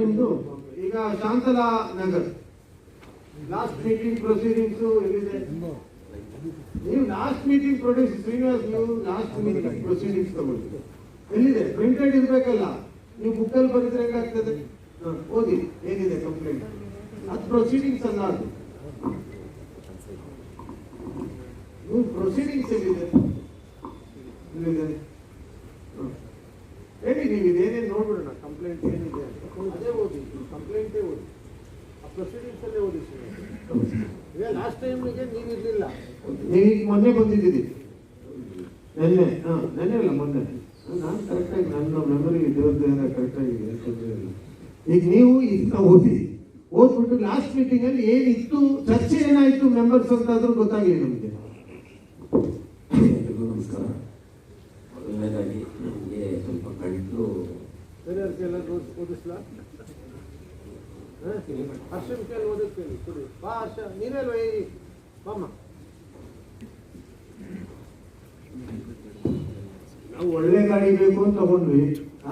ನಿಮ್ದು? ಈಗ Shantala Nagar last meeting proceedings ಎಲ್ಲಿದೆ? ನೀವು ಲಾಸ್ಟ್ ಮೀಟಿಂಗ್ ಶ್ರೀನಿವಾಸ್, ನೀವು ಲಾಸ್ಟ್ ಮೀಟಿಂಗ್ ಪ್ರೊಸೀಡಿಂಗ್ಸ್ ತಗೊಳ್ಳಿ, ಎಲ್ಲಿದೆ? ಪ್ರಿಂಟೆಡ್ ಇರ್ಬೇಕಲ್ಲ, ನೀವು ಬುಕ್ಕಲ್ಲಿ ಬರೆದ್ರೆ ಹೆಂಗಾಗ್ತದೆ? ಓದಿ ಏನಿದೆ ಕಂಪ್ಲೇಂಟ್, ಅದು ಪ್ರೊಸೀಡಿಂಗ್ಸ್ ಅಲ್ಲ, ಅದು ನೀವು ಪ್ರೊಸೀಡಿಂಗ್ಸ್ ಎಲ್ಲಿದೆ? ಹೇಳಿ, ನೀವು ಇದೇನೇನು ನೋಡ್ಬಿಡೋಣ, ಕಂಪ್ಲೇಂಟ್ ಏನಿದೆ ಅಂತ ಅದೇ ಓದಿ, ಕಂಪ್ಲೇಂಟೇ ಓದಿ, ಆ ಪ್ರೊಸೀಡಿಂಗ್ಸ್ ಅಲ್ಲೇ ಓದಿ. ಈಗ ಲಾಸ್ಟ್ ಟೈಮ್ಗೆ ನೀವು ಇರಲಿಲ್ಲ, ನೀವೀಗ ಮೊನ್ನೆ ಬಂದಿದ್ದೀರಿ, ನೆನ್ನೆ ಅಲ್ಲ ಮೊನ್ನೆ. ನಾನು ಕರೆಕ್ಟಾಗಿ ನನ್ನ ಮೆಮೊರಿ ದೇವ್ರದ್ದು ಕರೆಕ್ಟಾಗಿ ಈಗ ನೀವು ಇದನ್ನ ಓದ್ಬಿಟ್ಟು ಲಾಸ್ಟ್ ಮೀಟಿಂಗ್ ಅಲ್ಲಿ ಏನಿತ್ತು, ಚರ್ಚೆ ಏನಾಯ್ತು ಮೆಂಬರ್ಸ್ ಅಂತಾದ್ರೂ ಗೊತ್ತಾಗಲಿ ನಮಗೆ. ನಮಸ್ಕಾರ. ಮೊದಲನೇದಾಗಿ ನನಗೆ ಸ್ವಲ್ಪ ಗಂಟಲು ಬೇರೆಯವ್ರಿಗೆಲ್ಲ ಓದಿಸ್ಲಾ? ಹರ್ಷನ ಕೇಳಿ ಓದಿಸ್ತೀನಿ ಕೊಡಿ. ಬಾ ಹರ್ಷ, ನೀನೆಲ್ಲ ಬಾಮ್ಮ. ನಾವು ಒಳ್ಳೆ ಗಾಡಿ ಬೇಕು ಅಂತ ತಗೊಂಡ್ವಿ,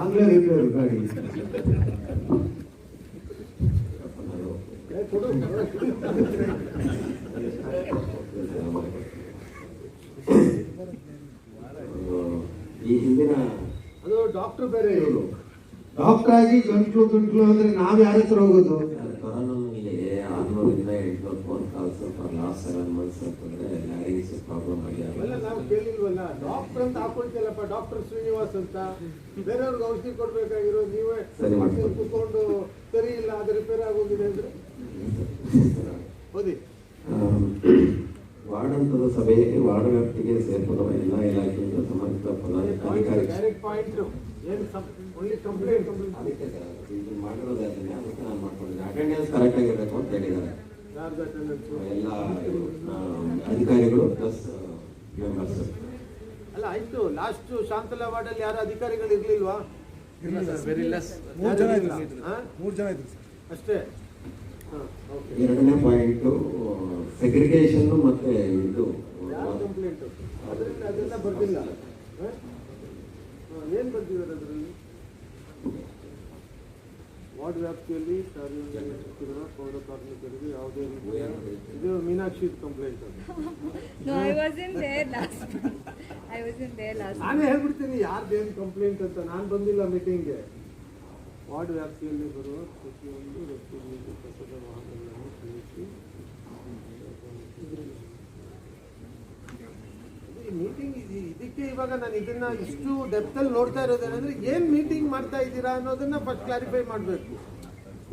ಆಗ್ಲೇ ರಿಪೇರ್ ಗಾಡಿ ಈ ಹಿಂದಿನ ಅದು ಡಾಕ್ಟರ್ ಬೇರೆ, ಇವರು ಡಾಕ್ಟರ್ ಆಗಿ ಗಂಟ್ಲು ಅಂದ್ರೆ ನಾವ್ ಯಾರ ಹತ್ರ ಹೋಗೋದು? ಕೊರೋನಾದಲ್ಲಿ 600 ಇಂದ 800 phone calls for last 7 months ಅಂತಂದ್ರೆ ಲ್ಯಾರಿಂಗ್ಸ್ ಪ್ರಾಬ್ಲಮ್ ಆಗಿದೆ. ನಾವು ಕೇಳಿಲ್ವಲ್ಲ, ಡಾಕ್ಟರ್ ಅಂತ ಹಾಕೊಳ್ತಿಲ್ಲಪ್ಪ, ಡಾಕ್ಟರ್ ಶ್ರೀನಿವಾಸ್ ಅಂತ. ಬೇರೆಯವ್ರಿಗೆ ಔಷಧಿ ಕೊಡ್ಬೇಕಾಗಿರೋ ನೀವೇ ಕೂತ್ಕೊಂಡು ಸರಿ ಇಲ್ಲ, ಅದು ರಿಪೇರ್ ಆಗೋಗಿದೆ ಅಂದ್ರೆ ಓದಿ. ವಾರ್ಡ್ ಹಂತದ ಸಭೆ ವಾರ್ಡ್ ವ್ಯಾಪ್ತಿಗೆ ಸೇರ್ಪಡುವ ಎಲ್ಲ ಇಲಾಖೆಯಿಂದ ಸಂಬಂಧಿತ ಪದಾಧಿಕಾರಿ ಮಾಡಿರೋದೇ ಅದನ್ನೇ, ಅದಕ್ಕೆ ನಾನು ಮಾಡ್ಕೊಂಡಿದ್ದೆ. ಅಟೆಂಡೆನ್ಸ್ ಕರೆಕ್ಟ್ ಆಗಿರ್ಬೇಕು ಅಂತ ಹೇಳಿದ್ದಾರೆ ಎಲ್ಲ ಅಧಿಕಾರಿಗಳು ಪ್ಲಸ್ ಮೆಂಬರ್ಸ್. ಅಲ್ಲ ಆಯ್ತು, ಲಾಸ್ಟ್ ಶಾಂತಲಾ ವಾರ್ಡ್ ಅಲ್ಲಿ ಯಾರು ಅಧಿಕಾರಿಗಳು ಇರ್ಲಿಲ್ವಾ? 3 ಜನ ಇದ್ರು ಅಷ್ಟೇ. ಎರಡನೇ ಪಾಯಿಂಟ್ ಸೆಗ್ರಿಗೇಷನ್ ಮತ್ತೆ ಇದು ಕಂಪ್ಲೇಂಟ್, ಅದರಲ್ಲಿ ಅದೆಲ್ಲ ಬರ್ದಿಲ್ಲ. ಏನ್ ಬರ್ದಿದ್ದಾರೆ ಅದರಲ್ಲಿ? ವಾರ್ಡ್ ವ್ಯಾಪ್ತಿಯಲ್ಲಿ ಕಾರ್ಯನಿರ್ವಹಿಸುತ್ತಿರುವ ಪೌರ ಕಾರ್ಮಿಕರಿಗೆ ಯಾವುದೇ ರೀತಿಯ ಇದು ಮೀನಾಕ್ಷಿ ಕಂಪ್ಲೇಂಟ್. ನಾನೇ ಹೇಳ್ಬಿಡ್ತೀನಿ ಯಾರ್ದೇನು ಕಂಪ್ಲೇಂಟ್ ಅಂತ. ನಾನು ಬಂದಿಲ್ಲ ಮೀಟಿಂಗ್ಗೆ. ವಾರ್ಡ್ ವ್ಯಾಪ್ತಿಯಲ್ಲಿ ಬರುವ ಪ್ರತಿಯೊಂದು ವ್ಯಕ್ತಿಗಳಿಗೆ ಕಸದ ವಾಹನಗಳನ್ನು ತಿಳಿಸಿ ಮೀಟಿಂಗ್ ಇದಕ್ಕೆ ಇವಾಗ ನಾನು ಇದನ್ನ ಇಷ್ಟು ಡೆಪ್ತ್ ಅಲ್ಲಿ ನೋಡ್ತಾ ಇರೋದೇನಂದ್ರೆ, ಏನ್ ಮೀಟಿಂಗ್ ಮಾಡ್ತಾ ಇದ್ದೀರಾ ಅನ್ನೋದನ್ನ ಫಸ್ಟ್ ಕ್ಲಾರಿಫೈ ಮಾಡಬೇಕು.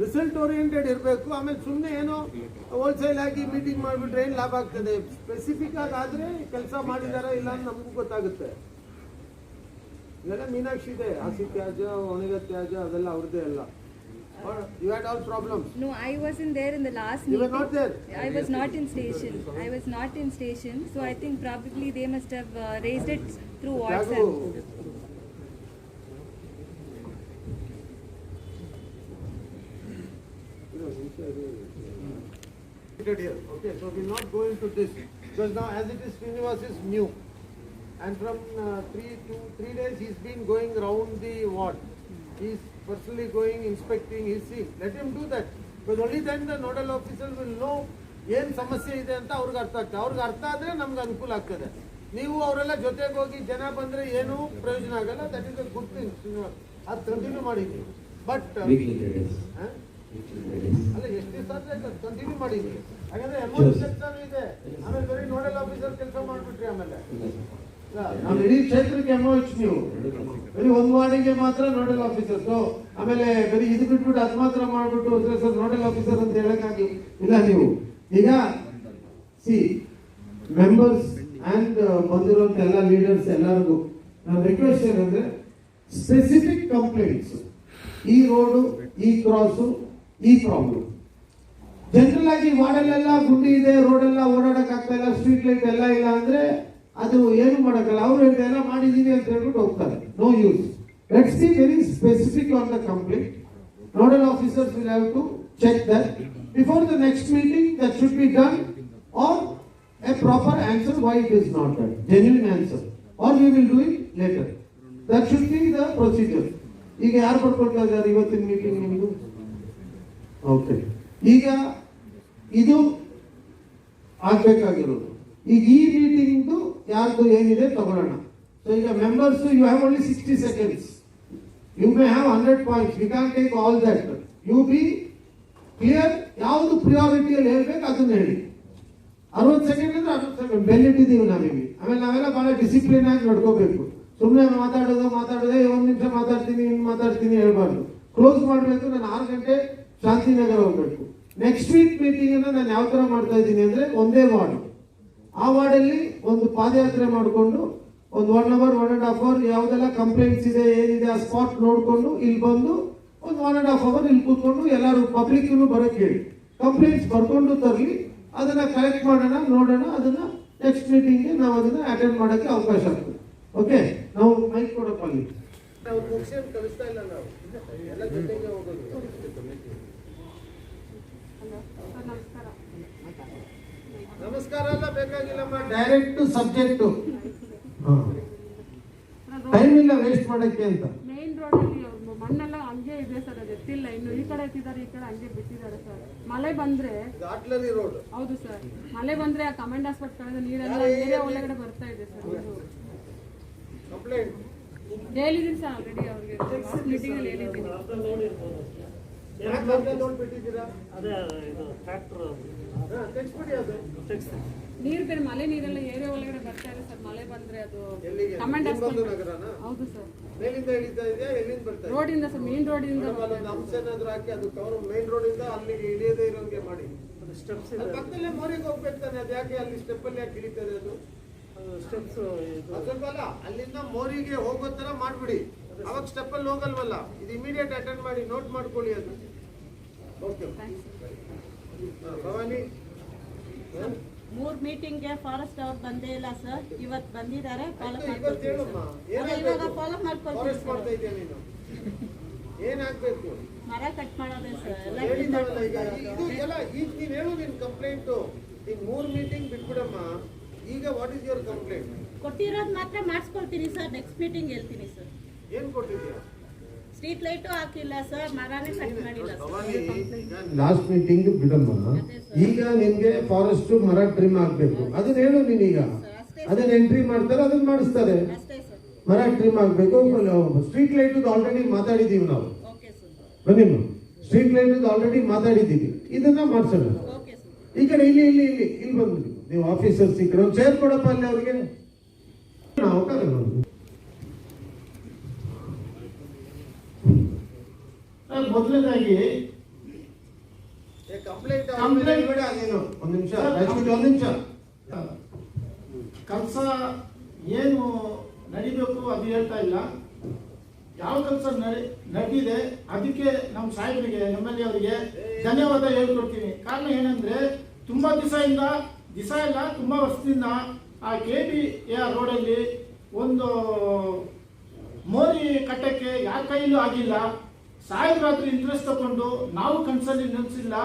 ರಿಸಲ್ಟ್ ಓರಿಯೆಂಟೆಡ್ ಇರಬೇಕು. ಆಮೇಲೆ ಸುಮ್ಮನೆ ಏನೋ ಹೋಲ್ಸೇಲ್ ಆಗಿ ಮೀಟಿಂಗ್ ಮಾಡಿಬಿಟ್ರೆ ಏನು ಲಾಭ ಆಗ್ತದೆ? ಸ್ಪೆಸಿಫಿಕ್ ಆದ್ರೆ ಕೆಲಸ ಮಾಡಿದಾರ ಇಲ್ಲ ಅಂತ ನಮಗೂ ಗೊತ್ತಾಗುತ್ತೆ. ಇದೆಲ್ಲ ಮೀನಾಕ್ಷಿ ಇದೆ, ಹಸಿ ತ್ಯಾಜ್ಯ, ಒಣಗ ತ್ಯಾಜ್ಯ ಅದೆಲ್ಲ ಅವ್ರದ್ದೇ ಅಲ್ಲ. You had all problems. No, I wasn't there in the last meeting. You were not there? I was not in station. I was not in station. So I think probably they must have raised it through WhatsApp. Okay, so we'll not go into this because now as it is, Srinivas is new, and from 3 days he's been going around the ward. He's personally going, inspecting, he's seeing. Let him do that, because only then the nodal officer will know ಏನು ಸಮಸ್ಯೆ ಇದೆ ಅಂತ ಅವ್ರಿಗೆ ಅರ್ಥ ಆಗ್ತದೆ. ಅವ್ರಿಗೆ ಅರ್ಥ ಆದರೆ ನಮ್ಗೆ ಅನುಕೂಲ ಆಗ್ತದೆ. ನೀವು ಅವರೆಲ್ಲ ಜೊತೆಗೆ ಹೋಗಿ ಜನ ಬಂದರೆ ಏನು ಪ್ರಯೋಜನ ಆಗಲ್ಲ. That is a good thing. ಅದು ಕಂಟಿನ್ಯೂ ಮಾಡಿದ್ವಿ. ಬಟ್ ಅಲ್ಲ, ಎಷ್ಟು ದಿವಸ ಆದರೆ ಕಂಟಿನ್ಯೂ ಮಾಡಿದ್ವಿ. ಹಾಗಾದ್ರೆ ಅಮೌಂಟ್ ಕೆಲಸನೂ ಇದೆ. ಆಮೇಲೆ ಬರೀ ನೋಡಲ್ ಆಫೀಸರ್ ಕೆಲಸ ಮಾಡಿಬಿಟ್ರಿ. ಆಮೇಲೆ ನಾವು ಇಡೀ ಕ್ಷೇತ್ರಕ್ಕೆ MOH ನೀವು ಬರೀ ಒಂದು ವಾರ್ಡಿಗೆ ಮಾತ್ರ ನೋಡಲ್ ಆಫೀಸರ್ಸ್, ಆಮೇಲೆ ಬರೀ ಇದು ಬಿಟ್ಬಿಟ್ಟು ಅದು ಮಾತ್ರ ಮಾಡ್ಬಿಟ್ಟು ಸರ್ ನೋಡಲ್ ಆಫೀಸರ್ ಅಂತ ಹೇಳಕ್ಕಾಗಿ ಇಲ್ಲ. ನೀವು ಈಗ ಮೆಂಬರ್ಸ್ ಅಂಡ್ ಬಂದಿರುವಂತ ಎಲ್ಲ ಲೀಡರ್ಸ್ ಎಲ್ಲರಿಗೂ ನನ್ನ ರಿಕ್ವೆಸ್ಟ್ ಏನಂದ್ರೆ, ಸ್ಪೆಸಿಫಿಕ್ ಕಂಪ್ಲೇಂಟ್ಸ್, ಈ ರೋಡು, ಈ ಕ್ರಾಸು, ಈ ಪ್ರಾಬ್ಲಮ್. ಜನರಲ್ ಆಗಿ ವಾರ್ಡಲ್ಲೆಲ್ಲ ಗುಂಡಿ ಇದೆ, ರೋಡೆಲ್ಲ ಓಡಾಡಕ್ ಆಗ್ತಾ ಇಲ್ಲ, ಸ್ಟ್ರೀಟ್ ಲೈಟ್ ಎಲ್ಲ ಇಲ್ಲ ಅಂದ್ರೆ ಅದು ಏನು ಮಾಡಕ್ಕಲ್ಲ. ಅವರು ಎಲ್ಲ ಮಾಡಿದೀವಿ ಅಂತ ಹೇಳ್ಬಿಟ್ಟು ಹೋಗ್ತಾರೆ. No use. Let's be very specific on the complaint. Nodal officers will have to check that before the next meeting. That should be done, or a proper answer why it is not done, genuine answer, or we will do it later. That should be the procedure. ಈಗ ಯಾರು ಪಡ್ಕೊಳ್ತಾ ಇದ್ದಾರೆ ಇವತ್ತಿನ meeting? ನಿಮ್ದು okay, ಈಗ ಇದು ಆಗ್ಬೇಕಾಗಿರೋದು. ಈಗ ಈ ಮೀಟಿಂಗ್ದು ಯಾರ್ದು ಏನಿದೆ ತಗೊಳ್ಳೋಣ. ಸೊ ಈಗ members you have only 60 seconds. You may have 100 points. We can take all that. You be clear. ಯಾವುದು ಪ್ರಿಯಾರಿಟಿಯಲ್ಲಿ ಹೇಳ್ಬೇಕು ಅದನ್ನ ಹೇಳಿ. 60 ಸೆಕೆಂಡ್ ಅಂದ್ರೆ 60 ಸೆಕೆಂಡ್ ಬೆಲ್ಲಿಟ್ಟಿದ್ದೀವಿ ನಾವೀಗ. ಆಮೇಲೆ ನಾವೆಲ್ಲ ಬಹಳ ಡಿಸಿಪ್ಲಿನ್ ಆಗಿ ನಡ್ಕೋಬೇಕು. ಸುಮ್ಮನೆ ಮಾತಾಡೋದೇ 1 ನಿಮಿಷ ಮಾತಾಡ್ತೀನಿ ಇನ್ನು ಮಾತಾಡ್ತೀನಿ ಹೇಳ್ಬಾರ್ದು. ಕ್ಲೋಸ್ ಮಾಡಬೇಕು. ನಾನು 6 ಗಂಟೆ ಶಾಂತಿನಗರ ಹೋಗ್ಬೇಕು. ನೆಕ್ಸ್ಟ್ ವೀಕ್ ಮೀಟಿಂಗ್ ಅನ್ನ ನಾನು ಯಾವ ತರ ಮಾಡ್ತಾ ಇದ್ದೀನಿ ಅಂದ್ರೆ, ಒಂದೇ ವಾರ್ಡ್, ಆ ವಾರ್ಡಲ್ಲಿ ಒಂದು ಪಾದಯಾತ್ರೆ ಮಾಡಿಕೊಂಡು ಒಂದು 1 hour 1.5 hour ಯಾವುದೆಲ್ಲ ಕಂಪ್ಲೇಂಟ್ಸ್ ಇದೆ ಏನಿದೆ ಆ ಸ್ಪಾಟ್ ನೋಡಿಕೊಂಡು ಇಲ್ಲಿ ಬಂದು ಒಂದು 1.5 hour ಇಲ್ಲಿ ಕೂತ್ಕೊಂಡು ಎಲ್ಲರೂ ಪಬ್ಲಿಕ್ ಬರೋಕ್ಕೆ ಹೇಳಿ. ಕಂಪ್ಲೇಂಟ್ಸ್ ಬರ್ಕೊಂಡು ತರಲಿ, ಅದನ್ನ ಕಲೆಕ್ಟ್ ಮಾಡೋಣ, ನೋಡೋಣ. ಅದನ್ನ ನೆಕ್ಸ್ಟ್ ಮೀಟಿಂಗ್ಗೆ ನಾವು ಅದನ್ನ ಅಟೆಂಡ್ ಮಾಡೋಕ್ಕೆ ಅವಕಾಶ ಆಗ್ತದೆ. ಓಕೆ, ನಾವು ಮೈಕ್ ಕೊಡಪ್ಪ ಅಲ್ಲಿ. ನಾವು ಮುಗಿಸಿ ಕಳಿಸ್ತಾ ಇಲ್ಲ, ನಾವು ಎಲ್ಲ ಜೊತೆಗೆ ಹೋಗೋದು. ನಮಸ್ಕಾರ ಎಲ್ಲ ಬೇಕಾಗಿಲ್ಲಮ್ಮ, ಡೈರೆಕ್ಟ್ ಸಬ್ಜೆಕ್ಟ್. ಟೈಮ್ ಇಲ್ಲ ವೇಸ್ಟ್ ಮಾಡಕ್ಕೆ ಅಂತ. ಮೇನ್ ರೋಡ್ ಅಲ್ಲಿ ಮಣ್ಣೆಲ್ಲ ಹಂಗೆ ಇದೆ ಸರ್, ಅದು ಎತ್ತಿಲ್ಲ ಇನ್ನು. ಈ ಕಡೆ ಎತ್ತಿದ್ದಾರೆ, ಈ ಕಡೆ ಹಂಗೆ ಬಿಟ್ಟಿದ್ದಾರೆ ಸರ್. ಮಳೆ ಬಂದ್ರೆ ಆಟ್ಲರಿ ರೋಡ್. ಹೌದು ಸರ್, ಮಳೆ ಬಂದ್ರೆ ಆ ಕಮಾಂಡ್ ಹಾಸ್ಪಿಟಲ್ ನೀರೆಲ್ಲ ಏರಿಯಾ ಒಳಗಡೆ ಬರ್ತಾ ಇದೆ ಸರ್. ಕಂಪ್ಲೇಂಟ್ ಹೇಳಿದೀನಿ ಸರ್ ಆಲ್ರೆಡಿ ಅವ್ರಿಗೆ, ಮೀಟಿಂಗ್ ಅಲ್ಲಿ ಹೇಳಿದ್ದೀನಿ. ನೀರು ಬೇರೆ ಮಳೆ ನೀರೆಲ್ಲ ಏರಿಯಾ ಒಳಗಡೆ ಬರ್ತಾ ಇದೆ ಸರ್. ಮಳೆ ಬಂದ್ರೆ ಅದು ಕಮಾಂಡ್ ಹಾಸ್ಪಿಟಲ್. ಹೌದು ಸರ್, ಮೇಲಿಂದ ಹಿಡಿತಾ ಇದೆಯಾ? ಎಲ್ಲಿಂದ ಬರ್ತಾ ಇದೆ? ರೋಡ್ ಇಂದ ಸರ್, ಮೇನ್ ರೋಡ್ ಇಂದ. ಅಂಶ ಏನಾದ್ರು ಹಾಕಿ ಅದು ಕವರ್ ಮೇನ್ ರೋಡ್ ಇಂದ ಅಲ್ಲಿಗೆ ಇಳಿಯದೇ ಇರೋಂಗೆ ಮಾಡಿ. ಸ್ಟೆಪ್ಸ್ ಪಕ್ಕದಲ್ಲೇ ಮೋರಿಗೆ ಹೋಗ್ಬೇಕು ತಾನೆ, ಅದು ಯಾಕೆ ಅಲ್ಲಿ ಸ್ಟೆಪ್ ಅಲ್ಲಿ ಯಾಕೆ ಇಳಿತದೆ? ಅದು ಸ್ಟೆಪ್ಸ್ ಸ್ವಲ್ಪ ಅಲ್ಲ, ಅಲ್ಲಿಂದ ಮೋರಿಗೆ ಹೋಗೋ ತರ ಮಾಡ್ಬಿಡಿ. ಅವಾಗ ಸ್ಟೆಪ್ ಅಲ್ಲಿ ಹೋಗಲ್ವಲ್ಲ. ಇದು ಇಮಿಡಿಯೇಟ್ ಅಟೆಂಡ್ ಮಾಡಿ, ನೋಟ್ ಮಾಡ್ಕೊಳ್ಳಿ ಅದು. ಓಕೆ ಭವಾನಿ, 3 ಮೀಟಿಂಗ್ಗೆ ಫಾರೆಸ್ಟ್ ಅವ್ರು ಬಂದೇ ಇಲ್ಲ ಸರ್. ಇವತ್ತು ಬಂದಿದ್ದಾರೆ, ಫಾಲೋ ಇವತ್ತು ಹೇಳಮ್ಮ, ಇವಾಗ ಫಾಲೋ ಮಾಡ್ಕೊಳ್ತೀವಿ ಫಾರೆಸ್ಟ್ ಸರ್. ಮಾಡ್ತಾ ಇದೆಯಾ ನೀನು? ಏನಾಗ್ಬೇಕು? ಮರ ಕಟ್ ಮಾಡೋದೇ ಸರ್. ಎಲ್ಲ ಹೇಳಿದಾರಲ್ಲ ಈಗ, ಇದು ಎಲ್ಲ ಈಗ ನೀನ್ ಹೇಳು ನಿನ್ ಕಂಪ್ಲೇಂಟ್. ನೀನ್ 3 ಮೀಟಿಂಗ್ ಬಿಟ್ಬಿಡಮ್ಮ. ಈಗ ವಾಟ್ ಇಸ್ ಯುವರ್ ಕಂಪ್ಲೇಂಟ್? ಕೊಟ್ಟಿರೋದು ಮಾತ್ರ ಮಾಡಿಸ್ಕೊಳ್ತೀನಿ ಸರ್. ನೆಕ್ಸ್ಟ್ ಮೀಟಿಂಗ್ ಹೇಳ್ತೀನಿ ಸರ್. ಏನ್ ಕೊಟ್ಟಿದ್ಯಾ? ಸ್ಟ್ರೀಟ್ ಲೈಟು ಹಾಕಿಲ್ಲ ಸರ್, ಮರನೇ ಕಟ್ ಮಾಡಿಲ್ಲ ಸರ್. ಲಾಸ್ಟ್ ಮೀಟಿಂಗ್ ಬಿಡಮ್ಮ. ಈಗ ನಿನ್ಗೆ ಫಾರೆಸ್ಟ್ ಮರ ಟ್ರಿಮ್ ಆಗ್ಬೇಕು, ಅದನ್ನ ಹೇಳು ನೀನೀಗ. ಅದನ್ನ ಎಂಟ್ರಿ ಮಾಡ್ತಾರೆ, ಅದನ್ನ ಮಾಡಿಸ್ತಾರೆ. ಅಷ್ಟೇ ಸರ್. ಮರ ಟ್ರಿಮ್ ಆಗ್ಬೇಕು. ಸ್ಟ್ರೀಟ್ ಲೈಟ್ ಆಲ್ರೆಡಿ ಮಾತಾಡಿದೀವಿ ನಾವು. Okay sir. ಬನ್ನಿ, ಸ್ಟ್ರೀಟ್ ಲೈಟ್ ಆಲ್ರೆಡಿ ಮಾತಾಡಿದ್ದೀವಿ, ಇದನ್ನ ಮಾಡ್ಸೋಣ. Okay sir. ಈ ಕಡೆ ಇಲ್ಲಿ ಇಲ್ಲಿ ಇಲ್ಲಿ ಇಲ್ಲಿ ಬಂದ್ಬಿಡಿ ನೀವು ಆಫೀಸರ್ಸ್. ಈ ಕಡೆ ಒಂದು ಚೇರ್ ಕೊಡಪ್ಪ ಅಲ್ಲಿ ಅವ್ರಿಗೆ. ಮೊದಲನೇದಾಗಿ ಕಂಪ್ಲೇಂಟ್ ಬೇಡ. ಅದೇನು ಒಂದು ನಿಮಿಷ, ಒಂದು ನಿಮಿಷ. ಕೆಲಸ ಏನು ನಡಿಬೇಕು ಅದು ಹೇಳ್ತಾ ಇಲ್ಲ. ಯಾವ ಕೆಲಸ ನಡೆದಿದೆ ಅದಕ್ಕೆ ನಮ್ಮ ಸಾಹೇಬರಿಗೆ, ಎಮ್.ಎಲ್.ಎ. ಅವರಿಗೆ ಧನ್ಯವಾದ ಹೇಳ್ಕೊಡ್ತೀನಿ. ಕಾರಣ ಏನಂದ್ರೆ, ತುಂಬಾ ದಿವಸ ಇಲ್ಲ ತುಂಬಾ ವರ್ಷದಿಂದ ಆ KBR ರೋಡಲ್ಲಿ ಒಂದು ಮೋರಿ ಕಟ್ಟಕ್ಕೆ ಯಾರ ಕೈಯಲ್ಲೂ ಆಗಿಲ್ಲ. ಸಾಹೇಬ್ರಾದ್ರೂ ಇಂಟ್ರೆಸ್ಟ್ ತಗೊಂಡು ನಾವು ಕನ್ಸಲ್ಲಿ ನಿಲ್ಸಿಲ್ಲ,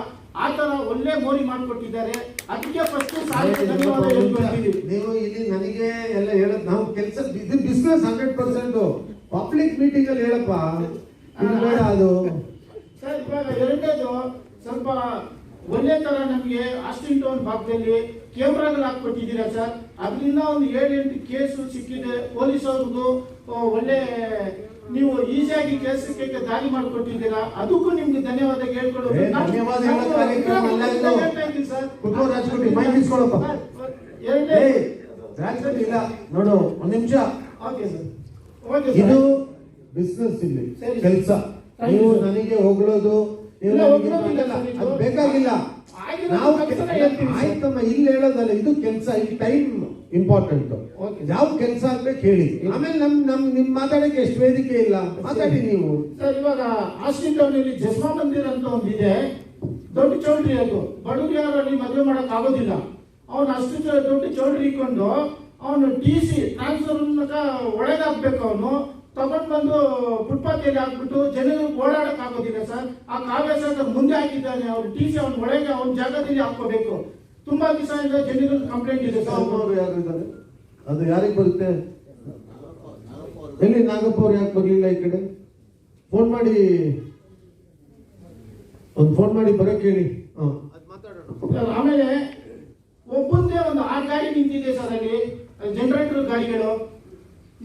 ಆ ತರ ಒಳ್ಳೆ ಮೋರಿ ಮಾಡಿಕೊಟ್ಟಿದ್ದಾರೆ. ಅದಕ್ಕೆ ಫಸ್ಟ್ ಸಾಹೇಬ್ರಿಗೆ ಧನ್ಯವಾದ ಹೇಳ್ಕೊಡ್ತೀವಿ. ನೀವು ಇಲ್ಲಿ ನನಗೆ ಎಲ್ಲ ಹೇಳೋದು, ನಾವು ಕೆಲಸ ಇದು ಬಿಸ್ನೆಸ್ 100%. ಪಬ್ಲಿಕ್ ಮೀಟಿಂಗ್ ಅಲ್ಲಿ ಹೇಳಪ್ಪ, ಬೇಡ ಅದು. ಸರ್, ಇವಾಗ ಎರಡನೇದು ಸ್ವಲ್ಪ ಒಳ್ಳೆ ತರ ನಮಗೆ ಆಸ್ಟಿನ್ ಟೌನ್ ಭಾಗದಲ್ಲಿ ಕ್ಯಾಮ್ರಾಗಳು ಹಾಕೊಟ್ಟಿದ್ದೀರಾ ಸರ್. ಅದರಿಂದ ಒಂದು 7-8 ಕೇಸು ಸಿಕ್ಕಿದೆ. ಪೊಲೀಸ್ ಅವ್ರಿಗೂ ಒಳ್ಳೆ ನೀವು ಈಸಿಯಾಗಿ ಕೇಸಕ್ಕೆ ದಾರಿ ಮಾಡಿಕೊಟ್ಟಿದ್ದೀರಾ. ಅದಕ್ಕೂ ನಿಮ್ಗೆ ಧನ್ಯವಾದ ಹೇಳ್ಕೊಳ್ಳೋದು. ಇಲ್ಲ ನೋಡು, ಒಂದ್ ನಿಮಿಷ. ಇದು ಬಿಸ್ನೆಸ್, ಇಲ್ಲಿ ಕೆಲಸ. ನೀವು ನನಗೆ ಹೊಗಳೋದು ಅದು ಬೇಕಾಗಿಲ್ಲ. ನಾವು ಆಯ್ತಮ್ಮ, ಇಲ್ಲಿ ಹೇಳೋದಲ್ಲ, ಇದು ಕೆಲಸ. ಇಲ್ಲಿ ಟೈಮ್ ಇಂಪಾರ್ಟೆಂಟ್. ಯಾವ ಕೆಲಸ ಆಗ್ಬೇಕು ಹೇಳಿ. ಆಮೇಲೆ ನಿಮ್ ಮಾತಾಡಕ್ಕೆ ಎಷ್ಟು ವೇದಿಕೆ ಇಲ್ಲ, ಮಾತಾಡಿ ನೀವು. ಸರ್, ಇವಾಗ ಆಸ್ಟಿನ್ ಟೌನ್ ಅಲ್ಲಿ ಜಸ್ಮಾ ಮಂದಿರ್ ಅಂತ ಒಂದಿದೆ, ದೊಡ್ಡ ಚೌಲ್ಟ್ರಿ. ಅದು ಬಡವ್ರು ಯಾರಲ್ಲಿ ಮದುವೆ ಮಾಡಕ್ ಆಗೋದಿಲ್ಲ. ಅವನು ಅಷ್ಟು ದೊಡ್ಡ ಚೌಲ್ಟ್ರಿ ಇಟ್ಕೊಂಡು ಅವನು TC ಟ್ರಾನ್ಸ್ಫರ್ ಒಳಗೆ ಹಾಕ್ಬೇಕು. ಅವನು ತಗೊಂಡ್ ಬಂದು ಫುಟ್ಪಾತಿಯಲ್ಲಿ ಹಾಕ್ಬಿಟ್ಟು ಜನರು ಓಡಾಡಕ್ ಆಗೋದಿಲ್ಲ ಸರ್. ಆ ಕಾವ್ಯ ಮುಂದೆ ಹಾಕಿದ್ದಾನೆ. ಅವ್ರು TC ಅವನ ಒಳಗೆ ಅವನ ಜಾಗದಲ್ಲಿ ಹಾಕೋಬೇಕು. ತುಂಬಾ ದಿವಸದಿಂದ ಜನರು ಕಂಪ್ಲೇಂಟ್ ಇದೆ ಸರ್. ಅವರು ಯಾರು ಇದ್ದಾರೆ? ಅದು ಯಾರಿಗೆ ಬರುತ್ತೆ? ಎಲ್ಲಿ ನಾಗಪ್ಪ ಅವ್ರು ಯಾಕೆ ಬರ್ಲಿಲ್ಲ ಈ ಕಡೆ? ಫೋನ್ ಮಾಡಿ ಒಂದು ಫೋನ್ ಮಾಡಿ ಬರೋಕ್ಕೆ ಹೇಳಿ. ಅದು ಮಾತಾಡೋಣ. ಆಮೇಲೆ ಒಬ್ಬಂದೇ ಒಂದು 6 ಗಾಡಿ ನಿಂತಿದೆ ಸರ್ ಅಲ್ಲಿ, ಜನರೇಟರ್ ಗಾಡಿಗಳು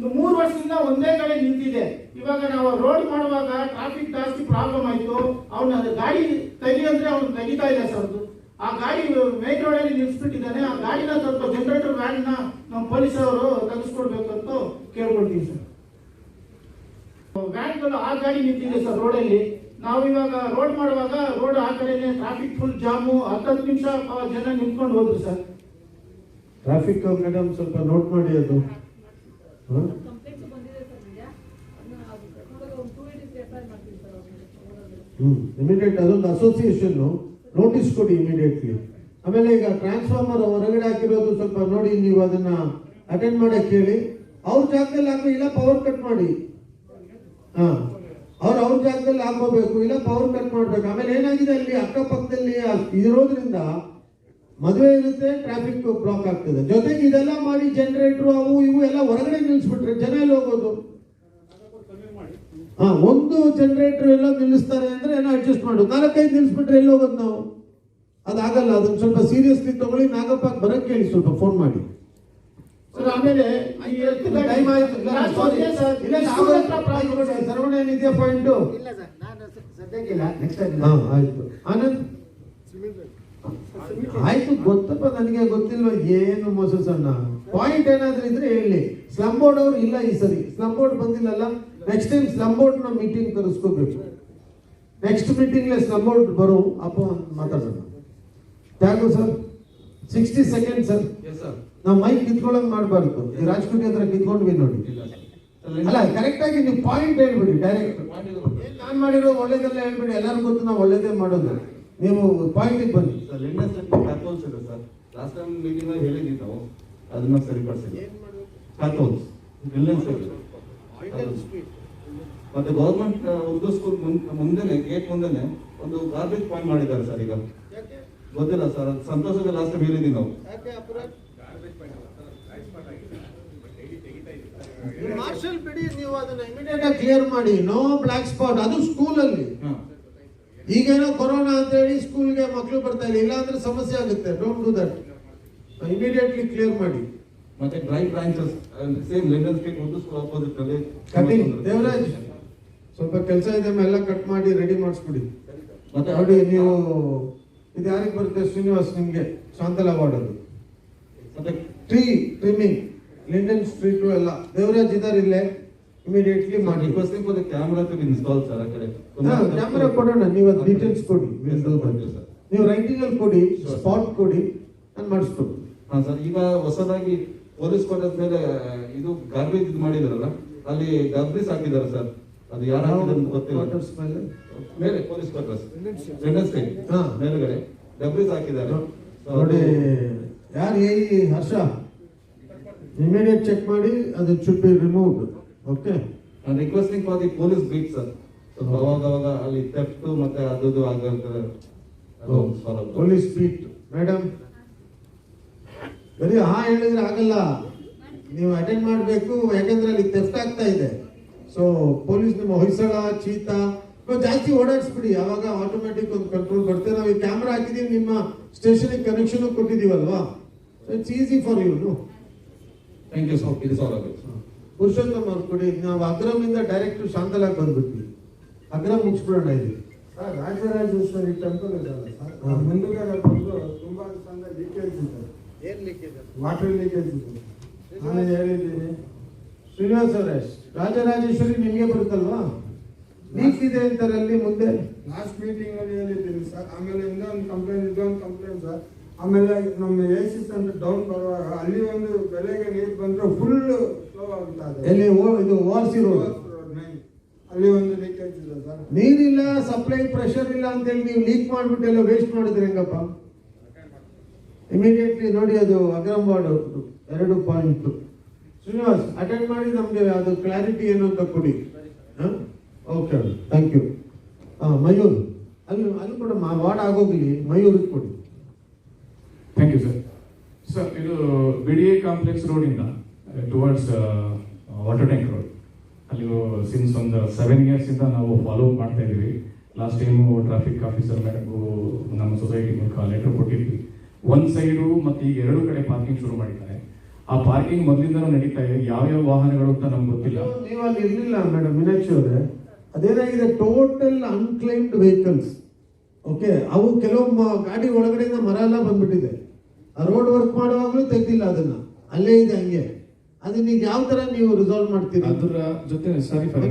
3 ವರ್ಷದಿಂದ ಒಂದೇ ಕಡೆ ನಿಂತಿದೆ. ಇವಾಗ ನಾವು ರೋಡ್ ಮಾಡುವಾಗ ಟ್ರಾಫಿಕ್ ಜಾಸ್ತಿ ಪ್ರಾಬ್ಲಮ್ ಆಯ್ತು, ಅವನ ಗಾಡಿ ತೆಗಿ ಅಂದ್ರೆ ಅವ್ನು ತೆಗಿತಾ ಇಲ್ಲ ಸರ್. ಅದು ಆ ಗಾಡಿ ಮೇನ್ ರೋಡಲ್ಲಿ ನಿಲ್ಸ್ಬಿಟ್ಟಿದ್ದಾನೆ. ಆ ಗಾಡಿನ ಸ್ವಲ್ಪ ಜನರೇಟರ್ ವ್ಯಾನ್ ನ ನಮ್ಮ ಪೊಲೀಸ್ ಅವರು ತೆಗೆಸ್ಕೊಡ್ಬೇಕು ಅಂತ ಕೇಳ್ಕೊಳ್ತೀವಿ ಸರ್. ವ್ಯಾನ್ಗಳು 6 ಗಾಡಿ ನಿಂತಿದೆ ಸರ್ ರೋಡಲ್ಲಿ. ನಾವು ಇವಾಗ ರೋಡ್ ಮಾಡುವಾಗ ರೋಡ್ ಆ ಕಡೆನೆ ಟ್ರಾಫಿಕ್ ಫುಲ್ ಜಾಮು, 10 ನಿಮಿಷ ಜನ ನಿಂತ್ಕೊಂಡು ಹೋದ್ರು ಸರ್. ಟ್ರಾಫಿಕ್ ಮೇಡಮ್ ಸ್ವಲ್ಪ ನೋಟ್ ಮಾಡಿ ಅದು. ಇಮಿಡಿಯೇಟ್ ಅದೊಂದು ಅಸೋಸಿಯೇಷನ್ ನೋಟಿಸ್ ಕೊಡಿ ಇಮಿಡಿಯೇಟ್ಲಿ. ಆಮೇಲೆ ಈಗ ಟ್ರಾನ್ಸ್ಫಾರ್ಮರ್ ಹೊರಗಡೆ ಹಾಕಿರೋದು ಸ್ವಲ್ಪ ನೋಡಿ, ನೀವು ಅದನ್ನ ಅಟೆಂಡ್ ಮಾಡಕ್ಕೆ ಹೇಳಿ. ಅವ್ರ ಜಾಗದಲ್ಲಿ ಹಾಕಿ, ಇಲ್ಲ ಪವರ್ ಕಟ್ ಮಾಡಿ. ಅವ್ರ ಜಾಗದಲ್ಲಿ ಹಾಕೋಬೇಕು, ಇಲ್ಲ ಪವರ್ ಕಟ್ ಮಾಡ್ಬೇಕು. ಆಮೇಲೆ ಏನಾಗಿದೆ ಅಲ್ಲಿ ಅಕ್ಕಪಕ್ಕದಲ್ಲಿ ಇರೋದ್ರಿಂದ ಮದುವೆ ಇರುತ್ತೆ, ಟ್ರಾಫಿಕ್ ಬ್ಲಾಕ್ ಆಗ್ತದೆ. ಜೊತೆಗೆ ಇದೆಲ್ಲ ಮಾಡಿ ಜನರೇಟರ್ ಅವು ಇವು ಎಲ್ಲ ಹೊರಗಡೆ ನಿಲ್ಲಿಸ್ಬಿಟ್ರೆ ಜನ ಎಲ್ಲಿ ಹೋಗೋದು? ಒಂದು ಜನರೇಟರ್ ಎಲ್ಲ ನಿಲ್ಲಿಸ್ತಾರೆ ಅಂದ್ರೆ ಏನೋ ಅಡ್ಜಸ್ಟ್ ಮಾಡೋದು, 4-5 ನಿಲ್ಲಿಸ್ಬಿಟ್ರೆ ಎಲ್ಲಿ ಹೋಗೋದು ನಾವು? ಅದಾಗಲ್ಲ. ಅದನ್ನ ಸ್ವಲ್ಪ ಸೀರಿಯಸ್ಲಿ ತಗೊಳ್ಳಿ. ನಾಗಪ್ಪ ಬರಕ್ಕೆ ಹೇಳಿ, ಸ್ವಲ್ಪ ಫೋನ್ ಮಾಡಿ. ಆಮೇಲೆ ಟೈಮ್ ಆಯ್ತು. ಸರ್ವಣ ಏನಿದೆಯಾ ಪಾಯಿಂಟ್? ಆಯ್ತು. ಆನಂದ್ ಆಯ್ತು, ಗೊತ್ತಪ್ಪ, ನನಗೆ ಗೊತ್ತಿಲ್ವ ಏನು ಮೋಸ ಸಣ್ಣ ಪಾಯಿಂಟ್ ಏನಾದ್ರೂ ಇದ್ರೆ ಹೇಳಿ. ಸ್ಲಮ್ ಬೋರ್ಡ್ ಅವ್ರು ಇಲ್ಲ ಈ ಸರಿ, ಸ್ಲಮ್ ಬೋರ್ಡ್ ಬಂದಿಲ್ಲಲ್ಲ. ನೆಕ್ಸ್ಟ್ ಟೈಮ್ ಸ್ಲಮ್ ಬೋರ್ಡ್ ನ ಮೀಟಿಂಗ್ ಕರೆಸ್ಕೋಬೇಕು. ನೆಕ್ಸ್ಟ್ ಮೀಟಿಂಗ್ ಸ್ಲಮ್ ಬೋರ್ಡ್ ಬರೋ ಅಪ್ಪ ಮಾತಾಡೋಣ. ತ್ಯಾಗು ಸರ್, 60 ಸೆಕೆಂಡ್ ಸರ್. ನಾವು ಮೈಕ್ ಕಿತ್ಕೊಳ್ಳೋಂಗ್ ಮಾಡಬಾರ್ದು. ಈ ರಾಜ್ಕೋಟಿ ಹತ್ರ ಕಿತ್ಕೊಂಡ್ವಿ ನೋಡಿ. ಅಲ್ಲ, ಕರೆಕ್ಟ್ ಆಗಿ ನೀವು ಪಾಯಿಂಟ್ ಹೇಳ್ಬಿಡಿ. ಡೈರೆಕ್ಟ್ ನಾನ್ ಮಾಡಿರೋ ಒಳ್ಳೇದೆಲ್ಲ ಹೇಳ್ಬಿಡಿ. ಎಲ್ಲರಿಗೂ ಗೊತ್ತು ನಾವು ಒಳ್ಳೇದೇ ಮಾಡೋದು. ನೀವು ಪಾಯಿಂಟ್ ಬನ್ನಿ. ಸರ್ ಲಾಸ್ಟ್ ಟೈಮ್ ಮೀಟಿಂಗ್ ಹೇಳಿದ್ವಿ ನಾವು, ಅದನ್ನ ಸರಿಪಡಿಸಿದ್ವಿ. ಮತ್ತೆ ಗೌರ್ಮೆಂಟ್ ಉರ್ದು ಸ್ಕೂಲ್ ಮುಂದೆನೆ, ಗೇಟ್ ಮುಂದೆನೆ ಒಂದು ಗಾರ್ಬೇಜ್ ಪಾಯಿಂಟ್ ಮಾಡಿದ್ದಾರೆ ಸರ್. ಈಗ ಗೊತ್ತಿಲ್ಲ ಸರ್, ಸಂತೋಷದ ಲಾಸ್ಟ್ ಟೈಮ್ ಹೇಳಿದ್ವಿ ನಾವು. ಮಾರ್ಷಲ್ ಬಿಡಿ, ನೀವು ಅದನ್ನ ಇಮಿಡಿಯೇಟ್ ಆಗಿ ಕ್ಲಿಯರ್ ಮಾಡಿ. No black spot. ಅದು ಸ್ಕೂಲ್ ಅಲ್ಲಿ. ಈಗೇನೋ ಕೊರೋನಾ ಅಂತ ಹೇಳಿ ಸ್ಕೂಲ್ಗೆ ಮಕ್ಕಳು ಬರ್ತಾ ಇಲ್ಲ, ಇಲ್ಲ ಅಂದ್ರೆ ಸಮಸ್ಯೆ ಆಗುತ್ತೆ. Don't do that. Immediately clear ಮಾಡಿ. ಮತ್ತೆ ಡ್ರೈ ಬ್ರಾಂಚಸ್ ಸೇಮ್ ಲೆಂಡನ್ ಸ್ಟ್ರೀಟ್ ಉರ್ದು ಸ್ಕೂಲ್ ಆಪೋಸಿಟ್ ಅಲ್ಲಿ ಕಟಿಂಗ್. ದೇವರಾಜ್, ಸ್ವಲ್ಪ ಕೆಲಸ ಇದೆ, ಎಲ್ಲ ಕಟ್ ಮಾಡಿ ರೆಡಿ ಮಾಡಿಸ್ಬಿಡಿ. ಮತ್ತೆ ನೋಡಿ, ನೀವು ಇದು ಯಾರಿಗೆ ಬರುತ್ತೆ? ಶ್ರೀನಿವಾಸ್, ನಿಮ್ಗೆ ಶಾಂತಲ್ ಅವಾರ್ಡ್ ಅದು. ಮತ್ತೆ ಟ್ರಿಮ್ಮಿಂಗ್ ಲಿಂಡನ್ ಸ್ಟ್ರೀಟ್ ಎಲ್ಲ. ದೇವರಾಜ್ ಇದಾರೆ ಇಲ್ಲೇ, ಇಮಿಡಿಯೇಟ್ಲಿ ಮಾಡಿ. Requesting for the camera to install sir. ಆ ಕಡೆ ಕ್ಯಾಮೆರಾ ಕೊಡೋಣ, ನೀವು ಅದು ಡೀಟೇಲ್ಸ್ ಕೊಡಿ. ನೀವು ರೈಟಿಂಗ್ ಅಲ್ಲಿ ಕೊಡಿ, ಸ್ಪಾಟ್ ಕೊಡಿ, ನಾನು ಮಾಡಿಸ್ಕೊಡಿ. ಹಾ ಸರ್, ಈಗ ಹೊಸದಾಗಿ ಪೊಲೀಸ್ ಕ್ವಾರ್ಟರ್ಸ್ ಮೇಲೆ ಇದು ಗಾರ್ಬೇಜ್ ಇದು ಮಾಡಿದಾರಲ್ಲ, ಅಲ್ಲಿ ಗಬ್ರೀಸ್ ಹಾಕಿದ್ದಾರೆ ಸರ್. ಅದು ಯಾರು ಹಾಕಿದ್ದಾರೆ ಅಂತ ಗೊತ್ತಿಲ್ಲ. ಮೇಲೆ ಪೊಲೀಸ್ ಕ್ವಾರ್ಟರ್ಸ್ ಮೇಲ್ಗಡೆ ಗಬ್ರೀಸ್ ಹಾಕಿದ್ದಾರೆ ನೋಡಿ. ಯಾರು ಈ ಹರ್ಷ ಇಮಿಡಿಯೇಟ್ ಚೆಕ್ ಮಾಡಿ, ಅದು should be removed. Okay, requesting for the police beet sir. ಅವಾಗ ಅಲ್ಲಿ ಥೆಫ್ಟ್ ಮತ್ತೆ ಅದು ಆಗಿರ್ತದೆ. ಪೊಲೀಸ್ ಬೀಟ್ ಮೇಡಮ್, ಬರೀ ಹೇಳಿದ್ರೆ ಆಗಲ್ಲ, ನೀವು ಅಟೆಂಡ್ ಮಾಡಬೇಕು. ಯಾಕಂದ್ರೆ ಅಲ್ಲಿ ಥೆಫ್ಟ್ ಆಗ್ತಾ ಇದೆ. ಸೊ ಪೊಲೀಸ್ ನಿಮ್ಮ ಹೊಯ್ಸಳ, ಚೀತಾ ಜಾಸ್ತಿ ಓಡಾಡಿಸ್ಬಿಡಿ. ಅವಾಗ ಆಟೋಮೆಟಿಕ್ ಒಂದು ಕಂಟ್ರೋಲ್ ಬರ್ತದೆ. ನಾವು ಈ ಕ್ಯಾಮ್ರಾ ಹಾಕಿದೀವಿ, ನಿಮ್ಮ ಸ್ಟೇಷನ್ ಕನೆಕ್ಷನ್ ಕೊಟ್ಟಿದೀವಲ್ವಾ, it's easy for you. Thank you sir. ಇದು ಸಾಲ ಪುರುಷೋತ್ತಮ್ ಅವ್ರು ಕೊಡಿ. ನಾವು ಅಗ್ರಮಿಂದ ಡೈರೆಕ್ಟ್ ಶಾಂತಲಾಗಿ ಬಂದ್ಬಿಟ್ವಿ. ಅಗ್ರಮ್ ಮುಗಿಸ್ಬಿಡೋಣ. ಇದು ರಾಜರಾಜೇಶ್ವರಿ ಟೆಂಪಲ್ ಇದಲ್ಲ ಸರ್, ಮುಂದುಗಡೆ ಬಂದು ತುಂಬಾ ಚಂದ ಲೀಕೇಜ್ ಇದೆ. ಏನ್ ಲೀಕೇಜ್? ವಾಟರ್ ಲೀಕೇಜ್ ಇದೆ. ನಾನು ಹೇಳಿದ್ದೀನಿ. ಶ್ರೀನಿವಾಸ್ ಅವರೇ, ರಾಜರಾಜೇಶ್ವರಿ ನಿಮ್ಗೆ ಬರುತ್ತಲ್ವಾ? ಲೀಕ್ ಇದೆ ಅಂತಾರಲ್ಲಿ ಮುಂದೆ ಲಾಸ್ಟ್ ಮೀಟಿಂಗ್ ಅಲ್ಲಿ ಹೇಳಿದ್ದೀನಿ ಸರ್. ಆಮೇಲೆ ಇನ್ನೊಂದು ಕಂಪ್ಲೇಂಟ್ ಸರ್. ಆಮೇಲೆ ನಮ್ಮ AC ಸೆಂಟರ್ ಡೌನ್ ಬರುವಾಗ ಅಲ್ಲಿ ಒಂದು ಬೆಲೆಗೆ ನೀರು ಬಂದ್ರೆ ಫುಲ್ ಫ್ಲೋ ಆಗ್ತಾ ಇದೆ. ಎಲ್ಲಿ? ಇದು ORC ರೋಡ್, ಅಲ್ಲಿ ಒಂದು ಲೀಕೇಜ್ ಇದೆ ಸರ್. ನೀರಿಲ್ಲ, ಸಪ್ಲೈ ಪ್ರೆಷರ್ ಇಲ್ಲ ಅಂತೇಳಿ ನೀವು ಲೀಕ್ ಮಾಡ್ಬಿಟ್ಟು ಎಲ್ಲ ವೇಸ್ಟ್ ಮಾಡಿದ್ರಿ ಹೆಂಗಪ್ಪ? ಇಮಿಡಿಯೇಟ್ಲಿ ನೋಡಿ, ಅದು ಅಗ್ರಮ್ ವಾರ್ಡ್ 2 ಪಾಯಿಂಟ್. ಶ್ರೀನಿವಾಸ್ ಅಟೆಂಡ್ ಮಾಡಿ ನಮ್ಗೆ ಅದು ಕ್ಲಾರಿಟಿ ಏನು ಅಂತ ಕೊಡಿ. Okay, thank you. ಮಯೂರ್, ಅಲ್ಲಿ ಕೂಡ ವಾರ್ಡ್ ಆಗೋಗ್ಲಿ, ಮಯೂರಿಗೆ ಕೊಡಿ. Thank you sir. ಸರ್, ಇದು BDA ಕಾಂಪ್ಲೆಕ್ಸ್ ರೋಡಿಂದ ಟುವರ್ಡ್ಸ್ ವಾಟರ್ ಟ್ಯಾಂಕ್ ರೋಡ್, ಅಲ್ಲಿ ಸಿನ್ಸ್ ಒಂದು 7 years ಇಂದ ನಾವು ಫಾಲೋ ಮಾಡ್ತಾ ಇದೀವಿ. ಲಾಸ್ಟ್ ಟೈಮು ಟ್ರಾಫಿಕ್ ಆಫೀಸರ್ ಮೇಡಮ್ಗೂ ನಮ್ಮ ಸೊಸೈಟಿ ಮೂಲಕ ಲೆಟರ್ ಕೊಟ್ಟಿದ್ವಿ. ಒಂದು ಸೈಡು ಮತ್ತು ಈಗ 2 ಕಡೆ ಪಾರ್ಕಿಂಗ್ ಶುರು ಮಾಡಿದ್ದಾರೆ. ಆ ಪಾರ್ಕಿಂಗ್ ಮೊದಲಿಂದನೂ ನಡೀತಾ ಇದೆ. ಯಾವ್ಯಾವ ವಾಹನಗಳು ಅಂತ ನಮ್ಗೆ ಗೊತ್ತಿಲ್ಲ. ನೀವು ಅಲ್ಲಿ ಇರಲಿಲ್ಲ ಮೇಡಮ್ ಮೀನಾಕ್ಷಿ ಅವರೇ, ಅದೇನಾಗಿದೆ ಟೋಟಲ್ ಅನ್ಕ್ಲೈಮ್ಡ್ ವೆಹಿಕಲ್ಸ್. ಓಕೆ, ಅವು ಕೆಲವು ಗಾಡಿ ಒಳಗಡೆಯಿಂದ ಮರ ಎಲ್ಲ ಬಂದ್ಬಿಟ್ಟಿದೆ. ಆ ರೋಡ್ ವರ್ಕ್ ಮಾಡುವಾಗಲೂ ತೆಗ್ದಿಲ್ಲ ಅದನ್ನ, ಅಲ್ಲೇ ಇದೆ ಹಂಗೆ. ಅದನ್ನ ಈಗ ಯಾವ ತರ ನೀವು ರಿಸಾಲ್ವ್ ಮಾಡ್ತೀರಿ? ಅದರ ಜೊತೆ ಸಾರಿ ಫಾರ್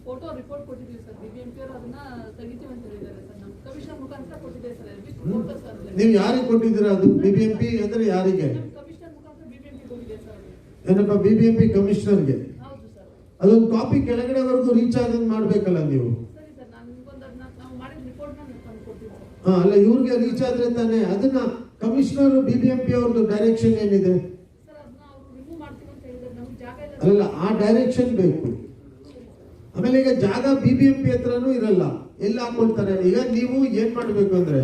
ಫೋಟೋ ರಿಪೋರ್ಟ್ ಕೊಟ್ಟಿದ್ದೀವಿ ಸರ್. BBMP ಅವರು ಅದನ್ನ ತೆಗಿತೀವಿ ಅಂತ ಹೇಳಿದ್ದಾರೆ ಸರ್. ನಮ್ಮ ಕಮಿಷನರ್ ಮುಖಾಂತರ ಕೊಟ್ಟಿದ್ದೇವೆ ಸರ್. Photo sir. ನೀವು ಯಾರಿಗೆ ಕೊಟ್ಟಿದ್ದೀರಾ ಅದು? BBMP ಅಂದ್ರೆ ಯಾರಿಗೆ? ಕಮಿಷನರ್ ಮುಖಾಂತರ BBMP ಕೊಟ್ಟಿದೆ ಸರ್. ಏನಪ್ಪ BBMP ಕಮಿಷನರ್ಗೆ? ಹೌದು ಸರ್. ಅದೊಂದು ಕಾಪಿ ಕೆಳಗಡೆವರೆಗೂ ರೀಚ್ ಆದಂಗೆ ಮಾಡ್ಬೇಕಲ್ಲ ನೀವು. ಸರಿ ಸರ್, ನಾವು ಮಾಡಿದ ರಿಪೋರ್ಟ್ ತಂದು ಕೊಡ್ತೀವಿ ಸರ್. ಹಾ, ಅಲ್ಲ ಇವ್ರಿಗೆ ರೀಚ್ ಆದ್ರೆ ತಾನೇ. ಅದನ್ನ ಕಮಿಷನರ್ BBMP ಅವ್ರದ್ದು ಡೈರೆಕ್ಷನ್ ಏನಿದೆ? ಸರ್ ಅದನ್ನ ಅವರು ರಿಮೂವ್ ಮಾಡ್ತೀವಿ ಅಂತ ಹೇಳಿದ್ದಾರೆ. ನಮ್ಗೆ ಜಾಗ ಇಲ್ಲ. ಅಲ್ಲ, ಆ ಡೈರೆಕ್ಷನ್ ಬೇಕು. ಆಮೇಲೆ ಈಗ ಜಾಗ BBMP ಹತ್ರನೂ ಇರಲ್ಲ, ಎಲ್ಲ ಹಾಕೊಳ್ತಾರೆ. ಈಗ ನೀವು ಏನ್ ಮಾಡ್ಬೇಕು ಅಂದ್ರೆ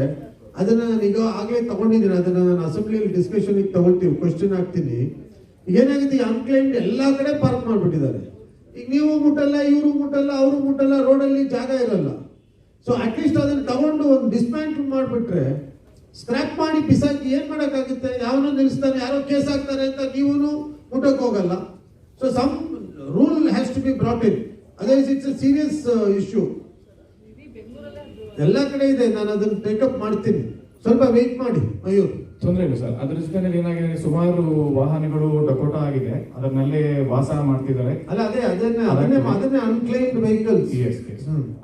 ಅದನ್ನ ಈಗ ಆಗ್ಲೇ ತಗೊಂಡಿದ್ದೀನಿ, ಅದನ್ನ ನಾನು ಅಸೆಂಬ್ಲಿಯಲ್ಲಿ ಡಿಸ್ಕಷನ್ ತಗೊಳ್ತೀವಿ, ಕ್ವಶನ್ ಹಾಕ್ತೀನಿ. ಏನಾಗಿದೆ, ಅನ್ಕ್ಲೈಮ್ಡ್ ಎಲ್ಲಾ ಕಡೆ ಪಾರ್ಕ್ ಮಾಡ್ಬಿಟ್ಟಿದ್ದಾರೆ. ಈಗ ನೀವು ಮುಟ್ಟಲ್ಲ, ಇವರು ಮುಟ್ಟಲ್ಲ, ಅವರು ಮುಟ್ಟಲ್ಲ, ರೋಡಲ್ಲಿ ಜಾಗ ಇರಲ್ಲ. ಸೊ ಅಟ್ಲೀಸ್ಟ್ ಅದನ್ನ ತಗೊಂಡು ಒಂದು ಡಿಸ್ಮ್ಯಾಂಟಲ್ ಮಾಡ್ಬಿಟ್ರೆ, ಸ್ಕ್ರಾಪ್ ಮಾಡಿ ಬಿಸಾಕಿ ಏನ್ ಮಾಡಕ್ಕಾಗುತ್ತೆ? ಯಾವನೋ ನಿಲ್ಲಿಸ್ತಾನೆ, ಯಾರೋ ಕೇಸ್ ಹಾಕ್ತಾರೆ ಅಂತ ನೀವು ಮುಟ್ಟಕ್ ಹೋಗಲ್ಲ. So some rule has to be brought in, otherwise it's a serious issue. ಎಲ್ಲ ಕಡೆ ಇದೆ, ನಾನು ಅದನ್ನ ಟೇಕಪ್ ಮಾಡ್ತೀನಿ. ಸ್ವಲ್ಪ ವೆಯ್ಟ್ ಮಾಡಿ ಮಯೂರ್. ತೊಂದರೆ ಇಲ್ಲ ಸರ್. ಅದ್ರ ಜೊತೆ ಏನಾಗಿದೆ, ಸುಮಾರು ವಾಹನಗಳು ಡಕೋಟಾ ಆಗಿದೆ, ಅದನ್ನಲ್ಲೇ ವಾಸ ಮಾಡ್ತಿದ್ದಾರೆ. ಅಲ್ಲ ಅದನ್ನೇ ಅನ್ಕ್ಲೈಮ್ಡ್ ವೆಹಿಕಲ್ಸ್.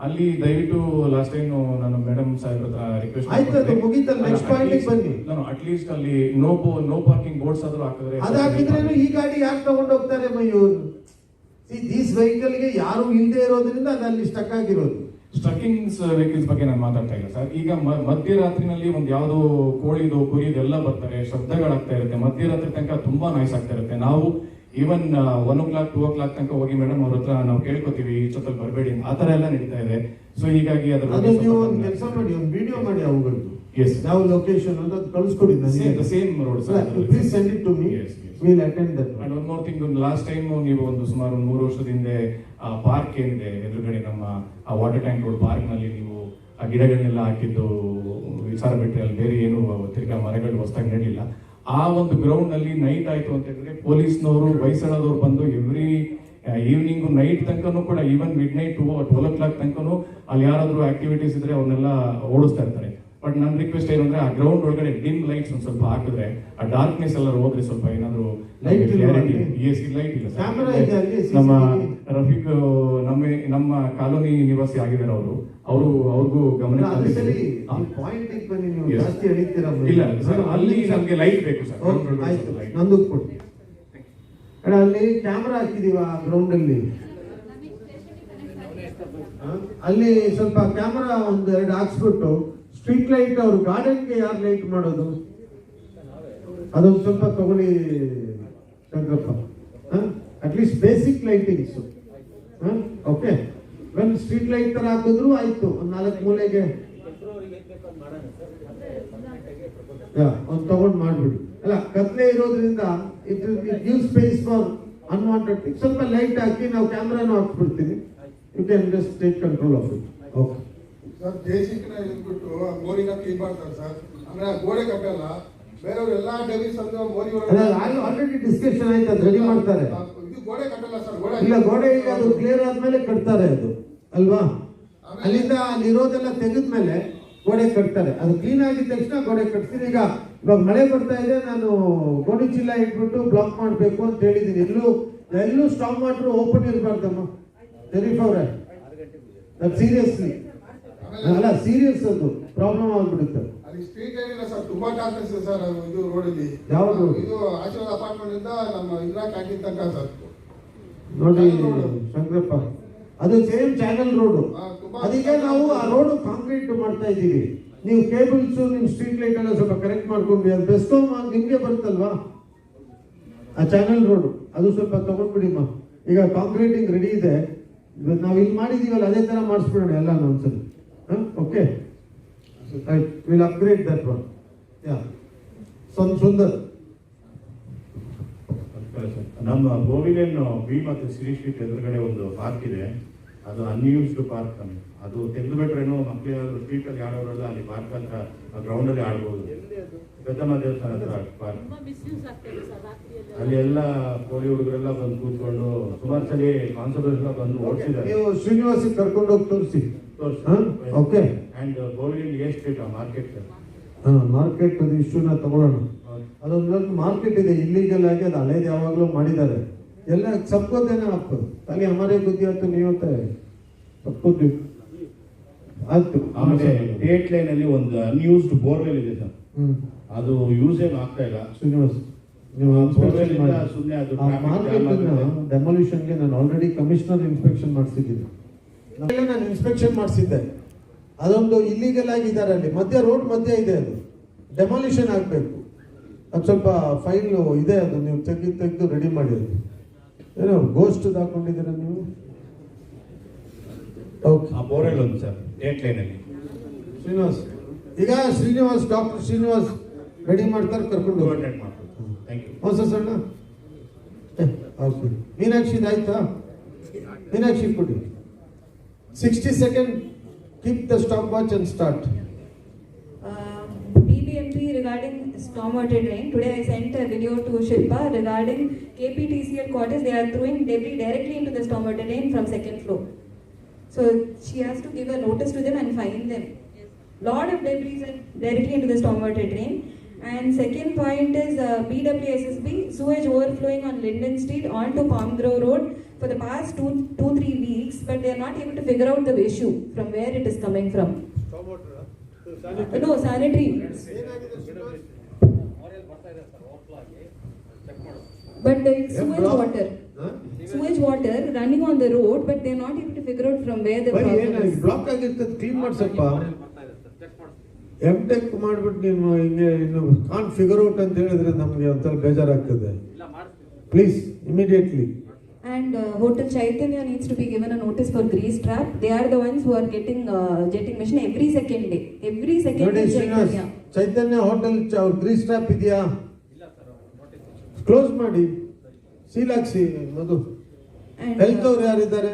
ಅಲ್ಲಿ ದಯವಿಟ್ಟು ಲಾಸ್ಟ್ ಟೈಮ್ ನಾನು ಮೇಡಮ್ ಸಾಹೇಬ್ರ ಹತ್ರ ರಿಕ್ವೆಸ್ಟ್ ಆಯ್ತು, ಅದು ಮುಗೀತಲ್ಲ, ನೆಕ್ಸ್ಟ್ ಪಾಯಿಂಟ್ ಬನ್ನಿ. ನಾನು ಅಟ್ಲೀಸ್ಟ್ ಅಲ್ಲಿ ನೋ ಪಾರ್ಕಿಂಗ್ ಬೋರ್ಡ್ಸ್ ಆದ್ರೂ ಹಾಕಿದ್ರೆ, ಅದಾಕಿದ್ರೇನು ಈ ಗಾಡಿ ಯಾಕೆ ತಗೊಂಡು ಹೋಗ್ತಾರೆ ಮಯೂರ್? ದೀಸ್ ವೆಹಿಕಲ್ಗೆ ಯಾರು ಇಲ್ಲದೆ ಇರೋದ್ರಿಂದ ಅದಲ್ಲಿ ಸ್ಟಕ್ ಆಗಿರೋದು. ಸ್ಟ್ರಕ್ಕಿಂಗ್ಸ್ ವೆಹಿಕಲ್ಸ್ ಬಗ್ಗೆ ನಾನು ಮಾತಾಡ್ತಾ ಇಲ್ಲ ಸರ್. ಈಗ ಮಧ್ಯರಾತ್ರಿನಲ್ಲಿ ಒಂದು ಯಾವುದೋ ಕೋಳಿದು ಕುರಿದು ಎಲ್ಲ ಬರ್ತಾರೆ, ಶಬ್ದಗಳಾಗ್ತಾ ಇರುತ್ತೆ. ಮಧ್ಯರಾತ್ರಿ ತನಕ ತುಂಬಾ ನಾಯ್ಸ್ ಆಗ್ತಾ ಇರುತ್ತೆ. ನಾವು ಈವನ್ 1 o'clock 2 o'clock ತನಕ ಹೋಗಿ ಮೇಡಮ್ ಅವ್ರ ಹತ್ರ ನಾವು ಕೇಳ್ಕೊತೀವಿ, ಇಷ್ಟೊತ್ತಲ್ಲಿ ಬರಬೇಡಿ, ಆ ತರ ಎಲ್ಲ ನಡೀತಾ ಇದೆ. ಸೊ ಹೀಗಾಗಿ ನೀವು ಒಂದು ಕೆಲಸ ಮಾಡಿ, ಒಂದು ವಿಡಿಯೋ ಮಾಡಿ ಅವುಗಳದ್ದು. ಯಾವ ಲೊಕೇಶನ್ ಅಂತ ಕಳಿಸ್ಕೊಡಿ. Same road sir, please send it to me, will attend that. And one more thing, last time ನೀವು ಒಂದು ಸುಮಾರು 3 ವರ್ಷದ ಹಿಂದೆ ಆ ಪಾರ್ಕ್ ಏನಿದೆ ಎದುರುಗಡೆ ನಮ್ಮ ಆ ವಾಟರ್ ಟ್ಯಾಂಕ್ ರೋಡ್ ಪಾರ್ಕ್ ನಲ್ಲಿ ನೀವು ಆ ಗಿಡಗಳನ್ನೆಲ್ಲ ಹಾಕಿದ್ದು ವಿಚಾರ ಬಿಟ್ಟರೆ ಅಲ್ಲಿ ಬೇರೆ ಏನು ತಿರ್ಗಾ ಮರಗಳು ಹೊಸದಾಗಿ ನಡೀಲಿಲ್ಲ. ಆ ಒಂದು ಗ್ರೌಂಡ್ ನಲ್ಲಿ ನೈಟ್ ಆಯ್ತು ಅಂತ ಹೇಳಿದ್ರೆ ಪೊಲೀಸ್ನವರು ವಯಸ್ಸಾದವ್ರು ಬಂದು ಎವ್ರಿ ಈವ್ನಿಂಗ್ ನೈಟ್ ತನಕನೂ ಕೂಡ, ಈವನ್ ಮಿಡ್ ನೈಟ್ 12 o'clock ತನಕನೂ ಅಲ್ಲಿ ಯಾರಾದ್ರೂ ಆಕ್ಟಿವಿಟೀಸ್ ಇದ್ರೆ ಅವ್ರನ್ನೆಲ್ಲ ಓಡಿಸ್ತಾ ಇರ್ತಾರೆ. ಬಟ್ ನನ್ನ ರಿಕ್ವೆಸ್ಟ್ ಏನಂದ್ರೆ ಆ ಗ್ರೌಂಡ್ ಒಳಗಡೆ ಡಿಮ್ ಲೈಟ್ಸ್ ಒಂದು ಸ್ವಲ್ಪ ಹಾಕಿದ್ರೆ, ಆ ಡಾರ್ಕ್ನೆಸ್ ಎಲ್ಲ ಹೋದ್ರೆ ಸ್ವಲ್ಪ ಏನಾದ್ರು ಲೈಟ್ ಇಲ್ಲ ಸರ್. ನಮ್ಮ ರಫೀಕ್ ನಮ್ಮ ಕಾಲೋನಿ ನಿವಾಸಿ ಆಗಿದ್ದಾರೆ ಅವ್ರಿಗೂ ಗಮನ ಇಲ್ಲ ಸರ್, ಅಲ್ಲಿ ನಮ್ಗೆ ಲೈಟ್ ಬೇಕು ಸರ್. ನಂದು ಕೊಡಿ. ಅಲ್ಲಿ ಕ್ಯಾಮ್ರಾ ಹಾಕಿದೀವ ಗ್ರೌಂಡ್ ಅಲ್ಲಿ ಸ್ವಲ್ಪ ಕ್ಯಾಮ್ರಾ 1-2 ಹಾಕ್ಸ್ಬಿಟ್ಟು ಸ್ಟ್ರೀಟ್ ಲೈಟ್, ಅವ್ರು ಗಾರ್ಡನ್ಗೆ ಯಾರು ಲೈಟ್ ಮಾಡೋದು ಅದೊಂದು ಸ್ವಲ್ಪ ತಗೊಳ್ಳಿ Shankarappa. At least basic lightings. Okay, ಒಂದು ಸ್ಟ್ರೀಟ್ ಲೈಟ್ ತರ ಹಾಕಿದ್ರು ಆಯ್ತು. ಒಂದು 4 ಮೂಲೆಗೆ ಒಂದು ತಗೊಂಡು ಮಾಡ್ಬಿಡಿ. ಅಲ್ಲ, ಕತ್ಲೆ ಇರೋದ್ರಿಂದ it give space for unwanted things. ಸ್ವಲ್ಪ ಲೈಟ್ ಹಾಕಿ ನಾವು ಕ್ಯಾಮ್ರಾನು ಹಾಕ್ಬಿಡ್ತೀವಿ. You can just take control of it. Okay sir, ದೇಶಕ್ಕೆ ಹೇಳ್ಬಿಟ್ಟು ಮೋರಿನ ಕ್ಲೀನ್ ಮಾಡ್ತಾರೆ ಸರ್. ಅಂದ್ರೆ ಗೋಡೆ ಕಟ್ಟಲ್ಲ, ಬೇರೆಯವ್ರೆಲ್ಲ ಡೆವಿಸ್ ಅಂದ್ರೆ ಮೋರಿ ಆಲ್ರೆಡಿ ಡಿಸ್ಕಷನ್ ಆಯ್ತು, ಅದು ರೆಡಿ ಮಾಡ್ತಾರೆ. ಇದು ಗೋಡೆ ಕಟ್ಟಲ್ಲ ಸರ್. ಇಲ್ಲ, ಗೋಡೆ ಈಗ ಅದು ಕ್ಲಿಯರ್ ಆದ್ಮೇಲೆ ಕಟ್ತಾರೆ ಅದು, ಅಲ್ವಾ? ಅಲ್ಲಿಂದ ಅಲ್ಲಿರೋದೆಲ್ಲ ತೆಗೆದ್ಮೇಲೆ ಗೋಡೆ ಕಟ್ತಾರೆ. ಅದು ಕ್ಲೀನ್ ಆಗಿದ ತಕ್ಷಣ ಗೋಡೆ ಕಟ್ತೀನಿ. ಇವಾಗ ಮಳೆ ಬರ್ತಾ ಇದೆ, ನಾನು ಗೋಣಿ ಚೀಲ ಇಟ್ಬಿಟ್ಟು ಬ್ಲಾಕ್ ಮಾಡಬೇಕು ಅಂತ ಹೇಳಿದ್ದೀನಿ. ಎಲ್ಲೂ ಸ್ಟಾಪ್ ವಾಟರ್ ಓಪನ್ ಇರಬಾರ್ದಮ್ಮ. ಶರೀಫ್ ಅವರೇ, ಸೀರಿಯಸ್ಲಿ ಅಲ್ಲ, ಸೀರಿಯಸ್ ಅದು ಪ್ರಾಬ್ಲಮ್ ಆಗ್ಬಿಡುತ್ತೆ. ಸ್ಟ್ರೀಟ್ ಲೈಟ್ ಇಲ್ಲ ಸರ್, ತುಂಬಾ ಟಾರ್ಕೆಟ್ಸ್ ಸರ್. ಇದು ರೋಡಲ್ಲಿ ಯಾವುದು? ಇದು ಆಶೀರ್ವಾದ ಅಪಾರ್ಟ್ಮೆಂಟ್ ಇಂದ ನಮ್ಮ ಇಂದಿರಾ ಕ್ಯಾಂಟೀನ್ ತನಕ ಸರ್. ನೋಡಿ ಶಂಕರಪ್ಪ, ಅದು ಸೇಮ್ ಚಾನಲ್ ರೋಡ್. ಅದಕ್ಕೆ ನಾವು ಆ ರೋಡ್ ಕಾಂಕ್ರೀಟ್ ಮಾಡ್ತಾ ಇದ್ದೀವಿ. ನೀವು ಕೇಬಲ್ಸ್, ನಿಮ್ ಸ್ಟ್ರೀಟ್ ಲೈಟ್ ಎಲ್ಲ ಸ್ವಲ್ಪ ಕರೆಕ್ಟ್ ಮಾಡ್ಕೊಂಡ್ವಿ. ಅದು ಬೆಸ್ಕಾಮ್ ನಿಮ್ಗೆ ಬರುತ್ತಲ್ವಾ ಆ ಚಾನಲ್ ರೋಡ್, ಅದು ಸ್ವಲ್ಪ ತಗೊಂಡ್ಬಿಡಿಮ್ಮ. ಈಗ ಕಾಂಕ್ರೀಟಿಂಗ್ ರೆಡಿ ಇದೆ, ನಾವು ಇಲ್ಲಿ ಮಾಡಿದೀವಲ್ಲ ಅದೇ ತರ ಮಾಡಿಸ್ಬಿಡೋಣ ಎಲ್ಲ ಒಂದ್ಸರಿ. Okay, will upgrade that one. Yeah, Sundar. ನಮ್ಮ ಗೋವಿಲೇನ್ ಬಿ ಮತ್ತು ಶ್ರೀ ಸ್ಟ್ರೀಟ್ ಎದುರುಗಡೆ ಒಂದು ಪಾರ್ಕ್ ಇದೆ, ಅದು ಅನ್ಯೂಸ್ಡ್ ಪಾರ್ಕ್. ಅದು ತೆಗೆದು ಬಿಟ್ರೇನು ಮಕ್ಕಳು ಸ್ಟ್ರೀಟ್ ಅಲ್ಲಿ ಆಡೋರೆಲ್ಲ ಅಲ್ಲಿ ಪಾರ್ಕ್ ಅಂತ ಗ್ರೌಂಡ್ ಅಲ್ಲಿ ಆಡ್ಬೋದು. ಗದಮ ದೇವಸ್ಥಾನ ಹತ್ರ ಪಾರ್ಕ್, ತುಂಬಾ ಮಿಸ್ಯೂಸ್ ಆಗ್ತದೆ ಸರ್ ರಾತ್ರಿಯಲ್ಲಿ. ಅಲ್ಲಿ ಎಲ್ಲ ಪೋಲಿ ಹುಡುಗರೆಲ್ಲ ಬಂದು ಕೂತ್ಕೊಂಡು ಸುಮಾರು ಸಲ ಕಾನ್ಸರ್ವೇಷನ್ ಬಂದು ಓಡಿಸಿದ್ದಾರೆ. ನೀವು ಶ್ರೀನಿವಾಸ್ ಕರ್ಕೊಂಡು ಹೋಗಿ ತೋರಿಸಿ. ಓಕೆ. ಅಂಡ್ ಗೋವಿಲೇನ್ ಎ ಸ್ಟ್ರೀಟ್ ಮಾರ್ಕೆಟ್ ಮಾರ್ಕೆಟ್ ಇಶ್ಯೂನ ತಗೊಳ್ಳೋಣ. ಅದೊಂದು ಮಾರ್ಕೆಟ್ ಇದೆ ಇಲ್ಲಿಗಲ್ ಆಗಿ, ಅದು ಹಳೇದು ಯಾವಾಗಲೂ ಮಾಡಿದ್ದಾರೆ. ಎಲ್ಲ ಸಬ್ಕೋದೇನೆ आपको खाली हमारे बुद्धि तो नहीं होता है सबको ಆಯ್ತು. ಆಮೇಲೆ ಡೇಟ್ ಲೈನ್ ಅಲ್ಲಿ ಒಂದು ಅನ್ಯೂಸ್ಡ್ ಬೋರ್ವೆಲ್ ಇದೆ ಸರ್, ಅದು ಯೂಸ್ ಏನು ಆಗ್ತಾ ಇಲ್ಲ. ಶ್ರೀನಿವಾಸ್ ನೀವು ಸುಮ್ಮನೆ ಅದು ಡೆಮಾಲಿಷನ್ಗೆ ನಾನು ಆಲ್ರೆಡಿ ಕಮಿಷನರ್ ಇನ್ಸ್ಪೆಕ್ಷನ್ ಮಾಡಿಸಿದ್ದೀನಿ. ನಾನು ಇನ್ಸ್ಪೆಕ್ಷನ್ ಮಾಡಿಸಿದ್ದೆ. ಅದೊಂದು ಇಲ್ಲಿಗಲ್ ಆಗಿದ್ದಾರೆ ಅಲ್ಲಿ ಮಧ್ಯ ರೋಡ್ ಮಧ್ಯ ಇದೆ, ಅದು ಡೆಮಾಲಿಷನ್ ಆಗಬೇಕು. ಅದು ಸ್ವಲ್ಪ ಫೈಲ್ ಇದೆ, ಅದು ನೀವು ತೆಗೆದು ರೆಡಿ ಮಾಡಿರಿ. ಏನೋ ಗೋಸ್ಟ್ ಹಾಕೊಂಡಿದ್ದೀರಾ ನೀವು? ಓಕೆ. ಆ ಬೋರ್ವೆಲ್ ಒಂದು ಸರ್ ಡೇಟ್ ಲೈನ್ ಅಲ್ಲಿ. ಶ್ರೀನಿವಾಸ್ ಈಗ ಡಾಕ್ಟರ್ ಶ್ರೀನಿವಾಸ್ ರೆಡಿ ಮಾಡ್ತಾರೆ, ಕರ್ಕೊಂಡು ಕೋಆರ್ಡಿನೇಟ್ ಮಾಡ್ತಾರೆ. Thank you. ಹೊಸ ಸಣ್ಣ ಓಕೆ. ಮೀನಾಕ್ಷಿದು ಆಯ್ತಾ? ಮೀನಾಕ್ಷಿ ಕೊಡಿ. 60 seconds. Keep the stopwatch and start. BBMP regarding stormwater drain. Today I sent a video to Shilpa regarding KPTCL quarters. They are throwing debris directly into the stormwater drain from second floor. So she has to give a notice to them and fine them. Lot of debris are directly into the stormwater drain. And second point is BWSSB sewage overflowing on Linden Street onto Palm Grove Road for the past 2-3 weeks, but they are not able to figure out the issue from where it is coming from. No, sanitary. But the sewage water running on the road, but they are not able to figure out from where the problem is. Block ಆಗಿರ್ತದೆ, clean ಮಾಡ್ಸಪ್ಪ. MTech ಮಾಡ್ಬಿಟ್ಟು ನೀನು ಹಿಂಗೆ ಇನ್ನು ಕಾನ್ figure out ಅಂತ ಹೇಳಿದ್ರೆ ನಮಗೆ ಒಂಥರ ಬೇಜಾರಾಗ್ತದೆ. Please immediately. And Hotel Chaitanya needs to be given a notice for grease trap. They are the ones who are getting jetting machine every second day. Every second day Chaitanya hotel Greece trap ಇದೆಯಾ? Close ಮಾಡಿ, seal ಹಾಕ್ಸಿ. ಮಧು health ಅವ್ರು ಯಾರಿದ್ದಾರೆ?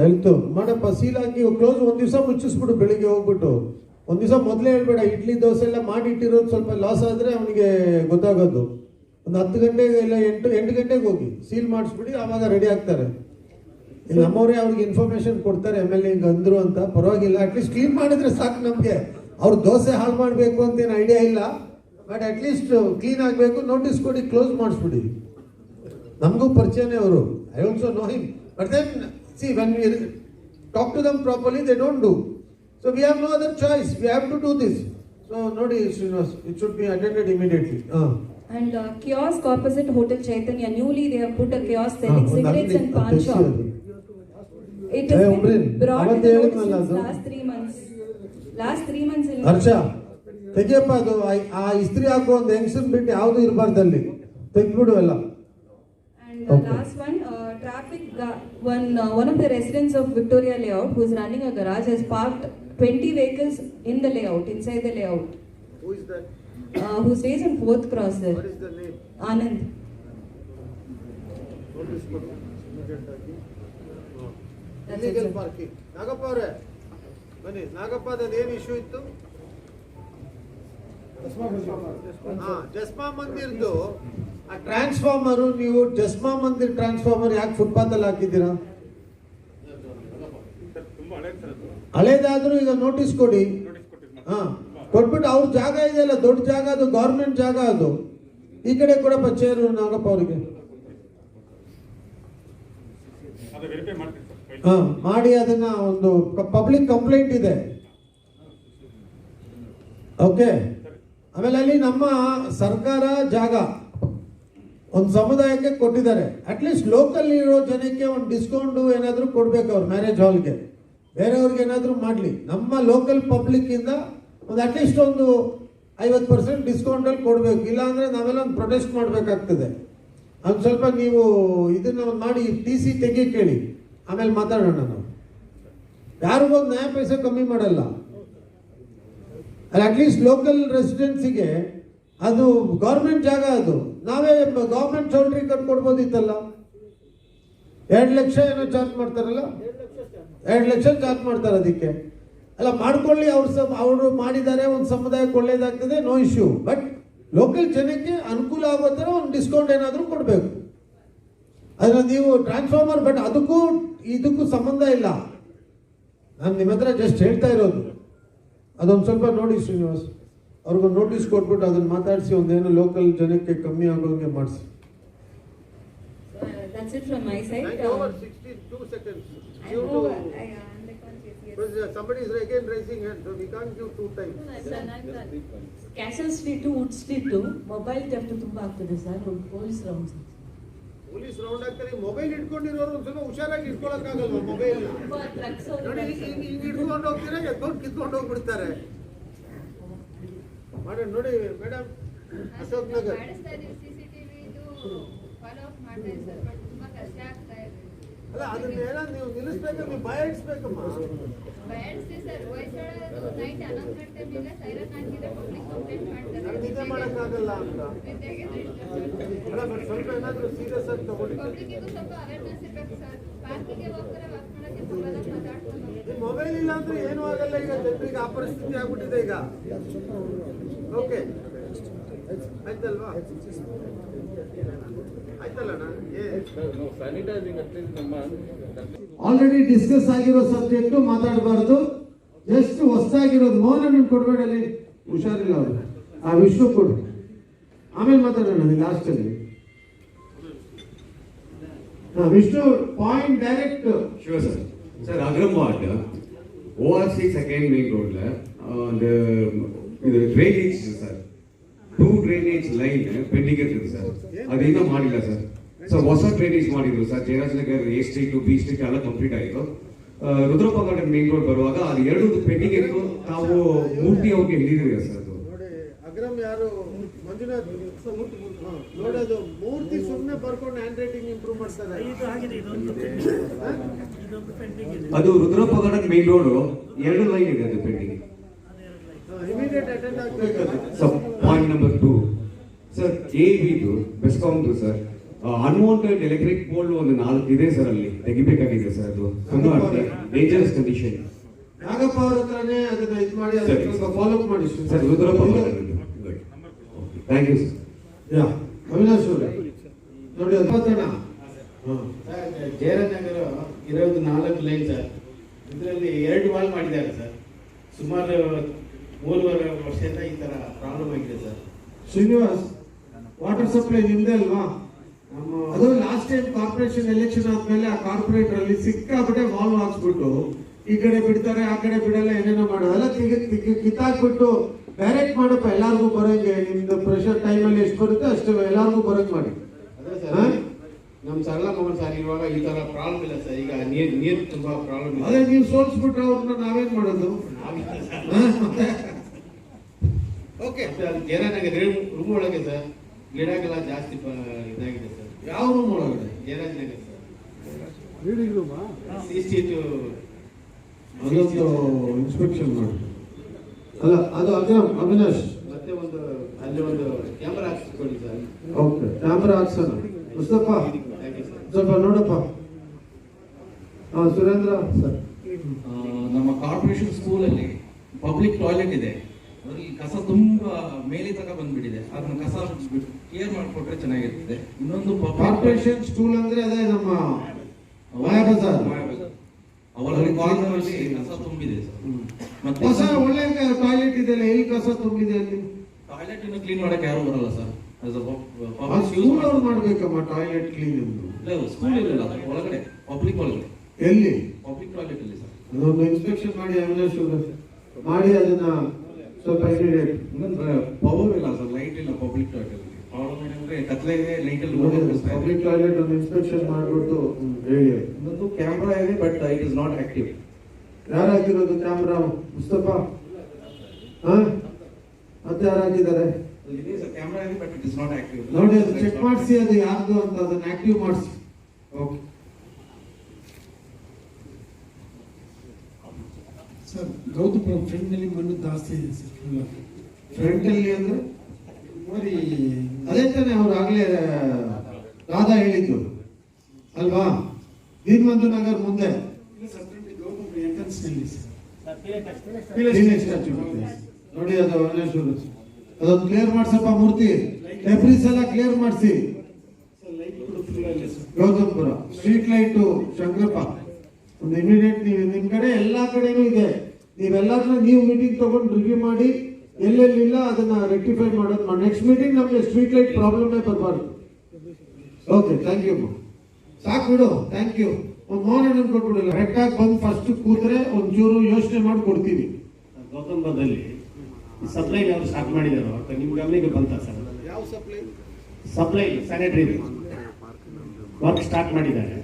Health ಮಾಡಪ್ಪ, seal ಹಾಕಿ close. ಒಂದ್ ದಿವಸ ಮುಚ್ಚಿಸ್ಬಿಡು, ಬೆಳಿಗ್ಗೆ ಹೋಗ್ಬಿಟ್ಟು. ಒಂದ್ ದಿವಸ ಮೊದಲೇ ಹೇಳ್ಬೇಡ, ಇಡ್ಲಿ ದೋಸೆ ಎಲ್ಲ ಮಾಡಿಟ್ಟಿರೋದು ಸ್ವಲ್ಪ ಲಾಸ್ ಆದ್ರೆ ಅವನಿಗೆ ಗೊತ್ತಾಗೋದು. ಒಂದು 10 ಗಂಟೆಗೆ ಇಲ್ಲ 8 ಗಂಟೆಗೆ ಹೋಗಿ ಸೀಲ್ ಮಾಡಿಸ್ಬಿಡಿ, ಆವಾಗ ರೆಡಿ ಆಗ್ತಾರೆ. ಇಲ್ಲಿ ನಮ್ಮವರೇ ಅವ್ರಿಗೆ ಇನ್ಫಾರ್ಮೇಶನ್ ಕೊಡ್ತಾರೆ, MLA ಹಿಂಗೆ ಅಂದ್ರು ಅಂತ. ಪರವಾಗಿಲ್ಲ, ಅಟ್ಲೀಸ್ಟ್ ಕ್ಲೀನ್ ಮಾಡಿದ್ರೆ ಸಾಕು ನಮಗೆ. ಅವ್ರು ದೋಸೆ ಹಾಳು ಮಾಡಬೇಕು ಅಂತ ಏನು ಐಡಿಯಾ ಇಲ್ಲ, ಬಟ್ ಅಟ್ಲೀಸ್ಟ್ ಕ್ಲೀನ್ ಆಗಬೇಕು. ನೋಟಿಸ್ ಕೊಡಿ, ಕ್ಲೋಸ್ ಮಾಡಿಸ್ಬಿಡಿ. ನಮಗೂ ಪರಿಚಯನೇ ಅವರು. I also know him, but then see when we talk to them properly they don't do. So we have no other choice, we have to do this. So ನೋಡಿ Srinivas, it should be attended immediately. And kiosk opposite Hotel Chaitanya, newly they have put a kiosk selling cigarettes and pan shop. It has been brought to the notice last 3 months. Last 3 months. ಹರ್ಷ ತೆಗಿಯಪ್ಪ, ಅದು ಆ ಇಸ್ತ್ರಿ ಹಾಕೋ ಒಂದು ಹೆಂಗಸನ್ ಬಿಟ್ಟು ಯಾವುದು ಇರಬಾರ್ದು ಅಲ್ಲಿ, ತೆಗ್ಬಿಡು ಎಲ್ಲ. And last one, traffic. One of the residents of Victoria Layout, who is running a garage, has parked 20 vehicles in the layout, inside the layout. Who is that? Who stays in 4th cross there. What is the name? Anand. Illegal parking. Nagappa ಅವರೇ ಬನ್ನಿ. ನಾಗಪ್ಪ, ಅದೇನು issue ಇತ್ತು? ಜಸ್ಮಾ ಮಂದಿರ್ದು ಆ transformer, ನೀವು ಜಸ್ಮಾ ಮಂದಿರ್ transformer ಯಾಕೆ footpath ಅಲ್ಲಿ ಹಾಕಿದ್ದೀರಾ? ಹಳೇದಾದ್ರೂ ಈಗ ನೋಟಿಸ್ ಕೊಡಿ. ಕೊಟ್ಬಿಟ್ಟು ಅವ್ರ ಜಾಗ ಇದೆಯಲ್ಲ, ದೊಡ್ಡ ಜಾಗ, ಅದು ಗೌರ್ಮೆಂಟ್ ಜಾಗ. ಅದು ಈ ಕಡೆ ಕೊಡಪ್ಪ ಚೇರು ನಾಗಪ್ಪ ಅವರಿಗೆ. ಮಾಡಿ ಅದನ್ನ ಒಂದು ಪಬ್ಲಿಕ್ ಕಂಪ್ಲೇಂಟ್ ಇದೆ. ಓಕೆ. ಆಮೇಲೆ ಅಲ್ಲಿ ನಮ್ಮ ಸರ್ಕಾರ ಜಾಗ ಒಂದು ಸಮುದಾಯಕ್ಕೆ ಕೊಟ್ಟಿದ್ದಾರೆ. ಅಟ್ಲೀಸ್ಟ್ ಲೋಕಲ್ ಇರೋ ಜನಕ್ಕೆ ಒಂದು ಡಿಸ್ಕೌಂಟ್ ಏನಾದರೂ ಕೊಡ್ಬೇಕು ಅವ್ರ ಮ್ಯಾರೇಜ್ ಹಾಲ್ಗೆ. ಬೇರೆಯವ್ರಿಗೆ ಏನಾದರೂ ಮಾಡಲಿ, ನಮ್ಮ ಲೋಕಲ್ ಪಬ್ಲಿಕ್ ಇಂದ ಒಂದು ಅಟ್ಲೀಸ್ಟ್ ಒಂದು 50% ಡಿಸ್ಕೌಂಟಲ್ಲಿ ಕೊಡಬೇಕು. ಇಲ್ಲಾಂದರೆ ನಾವೆಲ್ಲ ಒಂದು ಪ್ರೊಟೆಸ್ಟ್ ಮಾಡಬೇಕಾಗ್ತದೆ. ಒಂದು ಸ್ವಲ್ಪ ನೀವು ಇದನ್ನು ಒಂದು ಮಾಡಿ TC ತೆಗಿ ಕೇಳಿ, ಆಮೇಲೆ ಮಾತಾಡೋಣ. ನಾವು ಯಾರಿಗೊಂದು ನ್ಯಾಯ ಪೈಸೆ ಕಮ್ಮಿ ಮಾಡಲ್ಲ. ಅಟ್ಲೀಸ್ಟ್ ಲೋಕಲ್ ರೆಸಿಡೆನ್ಸಿಗೆ ಅದು ಗೌರ್ಮೆಂಟ್ ಜಾಗ, ಅದು ನಾವೇ ಗೌರ್ಮೆಂಟ್ ಚೌಲ್ಟ್ರಿ ಕಟ್ಕೊಡ್ಬೋದಿತ್ತಲ್ಲ. 2 ಲಕ್ಷ ಏನೋ ಚಾರ್ಜ್ ಮಾಡ್ತಾರಲ್ಲ, 2 ಲಕ್ಷ ಚಾರ್ಜ್ ಮಾಡ್ತಾರೆ ಅದಕ್ಕೆ. ಅಲ್ಲ ಮಾಡ್ಕೊಳ್ಳಿ, ಅವರು ಮಾಡಿದ್ದಾರೆ, ಒಂದು ಸಮುದಾಯಕ್ಕೆ ಒಳ್ಳೇದಾಗ್ತದೆ, ನೋ ಇಶ್ಯೂ. ಬಟ್ ಲೋಕಲ್ ಜನಕ್ಕೆ ಅನುಕೂಲ ಆಗೋ ಥರ ಒಂದು ಡಿಸ್ಕೌಂಟ್ ಏನಾದರೂ ಕೊಡಬೇಕು. ಅದನ್ನ ನೀವು ಟ್ರಾನ್ಸ್ಫಾರ್ಮರ್, ಬಟ್ ಇದಕ್ಕೂ ಸಂಬಂಧ ಇಲ್ಲ. ನಾನು ನಿಮ್ಮ ಹತ್ರ ಜಸ್ಟ್ ಹೇಳ್ತಾ ಇರೋದು. ಅದೊಂದು ಸ್ವಲ್ಪ ನೋಡಿ ಶ್ರೀನಿವಾಸ್, ಅವ್ರಿಗೊಂದು ನೋಟಿಸ್ ಕೊಟ್ಬಿಟ್ಟು ಅದನ್ನು ಮಾತಾಡಿಸಿ ಒಂದೇನು ಲೋಕಲ್ ಜನಕ್ಕೆ ಕಮ್ಮಿ ಆಗೋಂಗೆ ಮಾಡಿಸಿ. That's it from my side. 62 seconds. I know, yes. Somebody is again raising hand, so we can't give 2 times. Castle Street, Wood Street mobile theft ತುಂಬಾ ಆಗ್ತದೆ ಸರ್. ಪೊಲೀಸ್ ರೌಂಡ್ಸ್ ಆಗ್ತಾರೆ. ಮೊಬೈಲ್ ಇಟ್ಕೊಂಡಿರೋರು ಒಂದು ಸ್ವಲ್ಪ ಹುಷಾರಾಗಿ ಇಟ್ಕೊಳಕ್ಕಾಗಲ್ವ ಮೊಬೈಲ್? ನೋಡಿ, ಹಿಂಗೆ ಇಟ್ಕೊಂಡು ಹೋಗ್ತೀರಾ, ಎತ್ಕೊಂಡು ಕಿತ್ಕೊಂಡು ಹೋಗ್ಬಿಡ್ತಾರೆ. ಮಾಡಿ ನೋಡಿ ಮೇಡಮ್, ಅಶೋಕ್ ನಗರ್. ಅಲ್ಲ, ಅದನ್ನೆಲ್ಲ ನೀವು ನಿಲ್ಲಿಸ್ಬೇಕು, ನೀವು ಭಯ ಇಡಿಸ್ಬೇಕಮ್ಮ. ನಿದ್ದೆ ಮಾಡೋಕ್ಕಾಗಲ್ಲ ಅಂತ. ಅಲ್ಲ, ಬಟ್ ಸ್ವಲ್ಪ ಏನಾದರೂ ಸೀರಿಯಸ್ ಆಗಿ ತಗೊಳ್ಳಿ. ಮೊಬೈಲ್ ಇಲ್ಲ ಅಂದ್ರೆ ಏನೂ ಆಗಲ್ಲ. ಈಗ ಜನರಿಗೆ ಆ ಪರಿಸ್ಥಿತಿ ಆಗ್ಬಿಟ್ಟಿದೆ ಈಗ. ಓಕೆ, ಆಯ್ತಲ್ವಾ? ಆಲ್ರೆಡಿ ಡಿಸ್ಕಸ್ ಆಗಿರೋ ಸಬ್ಜೆಕ್ಟ್ ಮಾತಾಡಬಾರ್ದು. ಜಸ್ಟ್ ಹೊಸದಾಗಿರೋದು. ಮೌನ ಕೊಡ್ಬೇಡಲ್ಲಿ, ಹುಷಾರಿಲ್ಲ ಅವರು. ಆ ವಿಶ್ವ ಕೊಡು, ಆಮೇಲೆ ಮಾತಾಡೋಣ ಲಾಸ್ಟ್ ಅಲ್ಲಿ. Vishnu point direct. Sure sir. Sir, Agram Ward, ORC second main road la, the drainage sir, 2 drainage line pending irukku sir. Adu inna madilla sir. So ಹೊಸ drainage ಮಾಡಿದ್ರು sir. Jayaraj Nagar A street to B street ಎಲ್ಲ complete ಆಯಿತು. Rudrappa garden main road ಬರುವಾಗ ಅದು 2 pending ಇತ್ತು. ತಾವು ಮೂರ್ತಿ ಅವ್ರಿಗೆ ಹೇಳಿದ್ರಿ ಸರ್. ಅದು ನೋಡಿ, ಅಗ್ರಮ್ ಯಾರು ಮಂಜುನಾಥ್ ನೋಡೋದು ಮೂರ್ತಿ ಸುಮ್ಮನೆ ಬರ್ಕೊಂಡು ಹ್ಯಾಂಡ್ ರೈಟಿಂಗ್ ಇಂಪ್ರೂವ್ ಮಾಡ್ತಾರೆ. ಅದು Rudrappa garden main road 2 line ಇದೆ, ಅದು ಪೆಂಡಿಂಗ್. ಇಮಿಡಿಯೇಟ್ ಅಟೆಂಡ್ ಆಗಬೇಕು. Sir, point number 2 sir, AV ಬೆಸ್ಕಾಮ್ದು ಸರ್, ಅನ್ವಾಂಟೆಡ್ ಎಲೆಕ್ಟ್ರಿಕ್ ಪೋಲ್ ಒಂದು 4 ಇದೆ ಸರ್, ಅಲ್ಲಿ ತೆಗಿಬೇಕಾಗಿದೆ ಸರ್. ಅದು ತುಂಬಾ ಡೇಂಜರಸ್ ಕಂಡೀಷನ್. ನಾಗಪ್ಪ ಅವ್ರ ಹತ್ರನೇ ಅದನ್ನ ಇದು ಮಾಡಿ ಅದನ್ನ ಫಾಲೋ ಅಪ್ ಮಾಡಿ sir. Rudrappa thank you sir. Yeah Avinash ಅವರೇ ನೋಡಿ, ಅದು ಮಾತಾಡ. ಜಯರಾಜ್ ನಗರ ಇರೋದು 4 ಲೈನ್ ಸರ್. ಇದರಲ್ಲಿ 2 ವಾಲ್ ಮಾಡಿದ್ದಾರೆ ಸರ್. ಸುಮಾರು 3.5 ವರ್ಷದಿಂದ ಈ ತರ ಪ್ರಾಬ್ಲಮ್ ಆಗಿದೆ ಸರ್. ಶ್ರೀನಿವಾಸ್, ವಾಟರ್ ಸಪ್ಲೈ ನಿಮ್ದೇ ಅಲ್ವಾ? ಅದು ಲಾಸ್ಟ್ ಟೈಮ್ ಕಾರ್ಪೊರೇಷನ್ ಎಲೆಕ್ಷನ್ ಆದ್ಮೇಲೆ ಆ ಕಾರ್ಪೊರೇಟರ್ ಅಲ್ಲಿ ಸಿಕ್ಕಾಬಿಟ್ಟೆ ವಾಲ್ ಹಾಕ್ಸ್ಬಿಟ್ಟು ಈ ಕಡೆ ಬಿಡ್ತಾರೆ, ಆ ಕಡೆ ಬಿಡಲ್ಲ, ಏನೇನೋ ಮಾಡೋದು. ಎಲ್ಲ ಕಿತ್ತಾಕ್ಬಿಟ್ಟು ಡೈರೆಕ್ಟ್ ಮಾಡಪ್ಪ, ಎಲ್ಲಾರ್ಗು ಬರೋಂಗೆ. ನಿಮ್ದು ಪ್ರೆಷರ್ ಟೈಮಲ್ಲಿ ಎಷ್ಟು ಬರುತ್ತೆ ಅಷ್ಟು ಎಲ್ಲಾರ್ಗು ಬರೋಕ್ ಮಾಡಿ. ಅದೇ ಸರ್, ನಮ್ಮ ಸರಳ ಮೋಹನ್ ಸರ್ ಇರುವಾಗ ಈ ತರ ಪ್ರಾಬ್ಲಮ್ ಇಲ್ಲ ಸರ್. ಈಗ ನೀರು ತುಂಬಾ ಪ್ರಾಬ್ಲಮ್ ಇದೆ. ಅದೇ ನೀವು ಸೋಲ್ಸ್ಬಿಟ್ರೆ ಅವ್ರನ್ನ ನಾವೇನ್ ಮಾಡೋದು? ಓಕೆ, ಜಯರಾಜ್ ರೂಮ್ ಒಳಗೆ ಸರ್ ಗಿಡಗಳೆಲ್ಲ ಜಾಸ್ತಿ ಇದಾಗಿದೆ ಸರ್. ಯಾವ ರೂಮ್ ಒಳಗಡೆ? ಜಯರಾಜ್ ನಗರ್ ಸರ್. ಅದೊಂದು ಇನ್ಸ್ಪೆಕ್ಷನ್ ಮಾಡಿ. ಅಲ್ಲ, ಅದು ಅವಿನಾಶ್ ಮತ್ತೆ ಅಲ್ಲಿ ಒಂದು ಕ್ಯಾಮರಾ ಹಾಕ್ಸ್ಕೊಳ್ಳಿ ಸರ್. ಓಕೆ, ಕ್ಯಾಮರಾ ಹಾಕ್ಸೋಣ. ಮುಸ್ತಫಾ ಸ್ವಲ್ಪ ನೋಡಪ್ಪ. ಸುರೇಂದ್ರ ಸರ್, ನಮ್ಮ ಕಾರ್ಪೊರೇಷನ್ ಸ್ಕೂಲಲ್ಲಿ ಪಬ್ಲಿಕ್ ಟಾಯ್ಲೆಟ್ ಇದೆ. ಅದ್ರಲ್ಲಿ ಕಸ ತುಂಬಾ ಮೇಲೆ ತನಕ ಬಂದ್ಬಿಟ್ಟಿದೆ. ಅದನ್ನ ಕಸ ಕೇರ್ ಮಾಡಿಕೊಟ್ರೆ ಚೆನ್ನಾಗಿರ್ತದೆ. ಇನ್ನೊಂದು ಕಾರ್ಪೊರೇಷನ್ ಸ್ಕೂಲ್ ಅಂದ್ರೆ ಅದೇ ನಮ್ಮ ಮಾಯಾಬಜಾರ್ ಅವರಲ್ಲಿ ಕಾರ್ನರ್ ಅಲ್ಲಿ ಕಸ ತುಂಬಿದೆ ಸರ್. ಮತ್ತೆ ಹೊಸ ಒಳ್ಳೆ ಟಾಯ್ಲೆಟ್ ಇದೆ, ಎಲ್ಲಿ ಕಸ ತುಂಬಿದೆ ಅಲ್ಲಿ? ಟಾಯ್ಲೆಟ್ ಇನ್ನು ಕ್ಲೀನ್ ಮಾಡಕ್ಕೆ ಯಾರು ಬರಲ್ಲ ಸರ್. ಸ್ಕೂಲ್ ಅವ್ರು ಮಾಡ್ಬೇಕಮ್ಮ ಟಾಯ್ಲೆಟ್ ಕ್ಲೀನ್ ಎಂದು. ಸ್ಕೂಲ್ ಇರಲಿಲ್ಲ, ಒಳಗಡೆ ಪಬ್ಲಿಕ್ ಒಳಗಡೆ. ಎಲ್ಲಿ? ಪಬ್ಲಿಕ್ ಟಾಯ್ಲೆಟ್ ಅಲ್ಲಿ ಸರ್. ಅದೊಂದು ಇನ್ಸ್ಪೆಕ್ಷನ್ ಮಾಡಿ ಅವಿನಾಶ್ ಮಾಡಿ ಅದನ್ನ ಸ್ವಲ್ಪ ಇಮಿಡಿಯೇಟ್. ಪವರ್ ಇಲ್ಲ ಸರ್, ಲೈಟ್ ಇಲ್ಲ ಪಬ್ಲಿಕ್ ಟಾಯ್ಲೆಟ್. ಪ್ರಾಬ್ಲಮ್ ಏನಂದ್ರೆ ಕತ್ಲೆ ಇದೆ, ಲೈಟ್ ಅಲ್ಲಿ ಪಬ್ಲಿಕ್ ಟಾಯ್ಲೆಟ್ ಒಂದು ಇನ್ಸ್ಪೆಕ್ಷನ್ ಮಾಡ್ಬಿಟ್ಟು ಹೇಳಿ. ಇನ್ನೊಂದು ಕ್ಯಾಮ್ರಾ ಇದೆ, but it is not active. ಯಾರು ಹಾಕಿರೋದು ಕ್ಯಾಮ್ರಾ? ಮುಸ್ತಫಾ? ಮತ್ತೆ ಯಾರು ಹಾಕಿದ್ದಾರೆ? ಇದೆ ಸರ್, ಕ್ಯಾಮ್ರಾ ಇದೆ, but it is not active. ನೋಡಿ, ಅದು ಚೆಕ್ ಮಾಡಿಸಿ, ಅದು ಯಾರ್ದು ಅಂತ ಅದನ್ನ ಆಕ್ಟಿವ್ ಮಾಡಿಸಿ. ಓಕೆ. ಸರ್ ಗೌತಮಪುರ ಫ್ರಂಟ್ನಲ್ಲಿ ಮಣ್ಣು ಜಾಸ್ತಿ ಇದೆ ಸರ್ ಫುಲ್. ಫ್ರಂಟಲ್ಲಿ ಅಂದ್ರೆ ನೋಡಿ ಅದೇ ತಾನೇ ಅವ್ರು ಆಗ್ಲೇ ರಾಧಾ ಹೇಳಿದ್ದು ಅಲ್ವಾ? ದೀನಬಂಧು ನಗರ್ ಮುಂದೆ ಎಂಟ್ರೆನ್ಸ್ನಲ್ಲಿ ಸರ್ ಫೀನಿಕ್ಸ್ ಸ್ಟ್ಯಾಚ್ಯೂ ನೋಡಿ, ಅದು ಅದೊಂದು ಕ್ಲಿಯರ್ ಮಾಡ್ಸಪ್ಪ ಮೂರ್ತಿ, ಡೆಬ್ರಿಸ್ ಎಲ್ಲ ಕ್ಲಿಯರ್ ಮಾಡಿಸಿ. ಗೌತಮಪುರ ಸ್ಟ್ರೀಟ್ ಲೈಟು ಶಂಕರಪ್ಪ ಒಂದು ಇಮಿಡಿಯೇಟ್ ನೀವು ನಿಮ್ ಕಡೆ ಎಲ್ಲಾ ಕಡೆನೂ ಇದೆ, ನೀವೆಲ್ಲರನ್ನ ನೀವು ಮೀಟಿಂಗ್ ತಗೊಂಡು ರಿವ್ಯೂ ಮಾಡಿ ಎಲ್ಲೆಲ್ಲಿಲ್ಲ ಅದನ್ನ ರೆಕ್ಟಿಫೈ ಮಾಡೋದು. ನೆಕ್ಸ್ಟ್ ಮೀಟಿಂಗ್ ನಮಗೆ ಸ್ಟ್ರೀಟ್ ಲೈಟ್ ಪ್ರಾಬ್ಲಮೇ ಬರಬಾರ್ದು. Okay, thank you. ಸಾಕು ಬಿಡು, ಥ್ಯಾಂಕ್ ಯು. ಒಂದು ಮೌನ ಕೊಟ್ಬಿಡಲ್ಲ, ಕರೆಕ್ಟಾಗಿ ಬಂದು ಫಸ್ಟ್ ಕೂತ್ರೆ ಒಂಚೂರು ಯೋಚನೆ ಮಾಡಿ ಕೊಡ್ತೀವಿ. ಗೌತಮಪುರದಲ್ಲಿ ಸಪ್ಲೈ ಅವರು ಸ್ಟಾರ್ಟ್ ಮಾಡಿದಾರೋ ನಿಮ್ ಗಮನಿಗೆ ಬಂತ ಸರ್? ಯಾವ supply? Supply sanitary work start ಮಾಡಿದ್ದಾರೆ.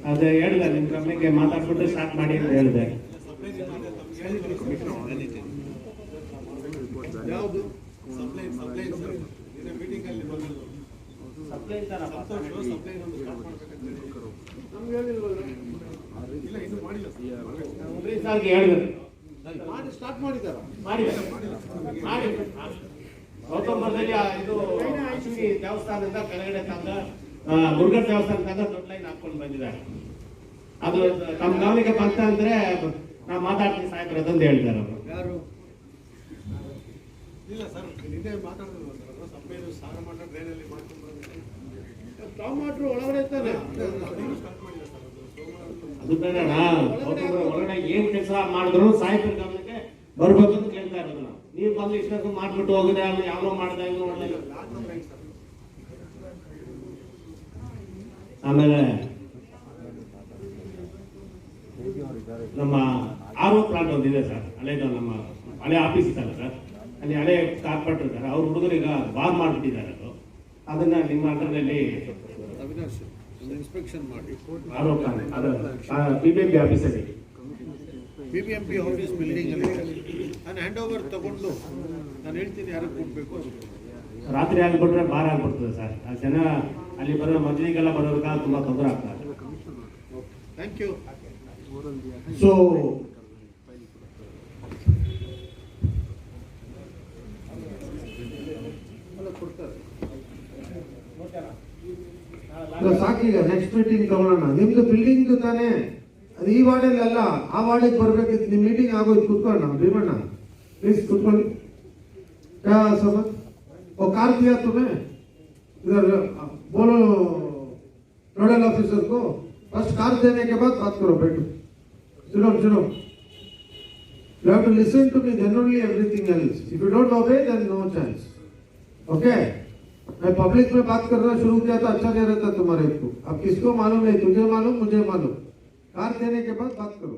ಅದೇ ಹೇಳಿದೆ ನಿಮ್ ಗಮನಿಗೆ ಮಾತಾಡ್ಬಿಟ್ಟು ಸ್ಟಾರ್ಟ್ ಮಾಡಿ ಅಂತ ಹೇಳಿದೆ. ಯಾವುದು ಸಪ್ಲೈ? ಮೀಟಿಂಗ್ ಅಲ್ಲಿ ಸಪ್ಲೈ ನಮ್ಗೆ ಹೇಳಿಲ್ವಲ್ಲ? ಇಲ್ಲ, ಇನ್ನು ಮಾಡಿಲ್ಲ ಸರ್ಗೆ ಹೇಳಿದೆ ಮಾಡಿ ಸ್ಟಾರ್ಟ್ ಮಾಡಿದಾರ ಮಾಡಿ ಗೌತಮಪುರದಲ್ಲಿ ಇದು ಅಶ್ವಿನಿ ದೇವಸ್ಥಾನದಿಂದ ಕೆಳಗಡೆ ತನಕ ಮುರುಘಾ ದೇವಸ್ಥಾನ ತನಕ ದೊಡ್ಡ ಲೈನ್ ಹಾಕೊಂಡು ಬಂದಿದ್ದಾರೆ. ಅದು ತಮ್ಮ ಗಮನಕ್ಕೆ ಬಂತ ಅಂದ್ರೆ ನಾ ಮಾತಾಡ್ತೀನಿ ಸಾಹೇಬ್ರ ಅದಂದು ಹೇಳ್ತಾರೆ ಅವರು. ಯಾರು? ಇಲ್ಲ ಸರ್, ನಿನ್ನೆ ಮಾತಾಡಿದ್ರು ಸಪ್ಲೈ ಸಾರ ಮಾಡ ಟ್ರೈನಲ್ಲಿ ಮಾಡ್ಕೊಂಡು ಟಮಾಟ್ರು ಒಳಗಡೆ ಇರ್ತಾನೆ. ಅದು ಬೇಡ, ಹೊರಗಡೆ ಏನ್ ಕೆಲಸ ಮಾಡಿದ್ರು ಸಾಹೇಬ್ರ ಗಮನಕ್ಕೆ ಬರ್ಬೇಕು ಅಂತ ಕೇಳ್ತಾ ಇರೋದು ನಾವು. ನೀವು ಬಂದು ಇಷ್ಟೊಂದು ಮಾಡ್ಬಿಟ್ಟು ಹೋಗಿದೆ, ಯಾವನೋ ಮಾಡ್ದ ಇವ್ನು ಮಾಡಲಿಲ್ಲ. ಆಮೇಲೆ ನಮ್ಮ ಆರೋ ಪ್ಲಾಂಟ್ ಒಂದಿದೆ ಸರ್, ಹಳೇದು ನಮ್ಮ ಹಳೆ ಆಫೀಸ್ ಇತ್ತಲ್ಲ ಸರ್, ಅಲ್ಲಿ ಹಳೆ ಕಾರ್ಪೊರೇಟರ್ ಇದ್ದಾರೆ, ಅವ್ರ ಹುಡುಗರು ಈಗ ಬಾರ್ ಮಾಡಿಬಿಟ್ಟಿದ್ದಾರೆ. ಅದನ್ನ ನಿಮ್ಮ ಅದರಲ್ಲಿ ಅವಿನಾಶ್ ಇನ್ಸ್ಪೆಕ್ಷನ್ ಮಾಡಿ ಆರೋ ಪ್ಲಾಂಟ್ ಅದು BBMP ಆಫೀಸಲ್ಲಿ BBMP ಆಫೀಸ್ ಬಿಲ್ಡಿಂಗ್ ಅಲ್ಲಿ ನಾನು ಹ್ಯಾಂಡ್ ಓವರ್ ತಗೊಂಡು ನಾನು ಹೇಳ್ತೀನಿ ಯಾರಿಗೆ ಕೊಡ್ಬೇಕು. ರಾತ್ರಿ ಆಗಿಬಿಟ್ರೆ ಬಾರ್ ಆಗ್ಬಿಡ್ತದೆ ಸರ್. ಆ ಜನ ಅಲ್ಲಿ ಬರೋ ಮಜ್ಜಿಗೆಲ್ಲ ಬರೋದಕ್ಕೆ ತುಂಬಾ ತೊಂದರೆ ಆಗ್ತದೆ. Thank you. ಸೊ ಸಾಕೀಗ ನೆಕ್ಸ್ಟ್ ಮೀಟಿಂಗ್ ತಗೊಳ್ಳೋಣ. ನಿಮ್ದು ಬಿಲ್ಡಿಂಗ್ ತಾನೇ, ಅದು ಈ ವಾರ್ಡಲ್ಲಿ ಅಲ್ಲ, ಆ ವಾರ್ಡಿಗೆ ಬರ್ಬೇಕಿತ್ತು. ನಿಮ್ ಮೀಟಿಂಗ್ ಆಗೋಯ್ತು, ಕುತ್ಕೊಳ್ಳೋಣ. ಭೀಮಣ್ಣ प्लीज कुछ क्या समझ वो कार दिया तुम्हें इधर बोलो नोडल ऑफिसर को फर्स्ट कार देने के बाद बात करो बैठो सुनो सुनो you have to listen to me then only everything else if you don't obey then no chance okay मैं पब्लिक में बात करना शुरू किया था अच्छा नहीं रहता तुम्हारे को अब किसको मालूम है तुझे मालूम मुझे मालूम कार देने के बाद बात करो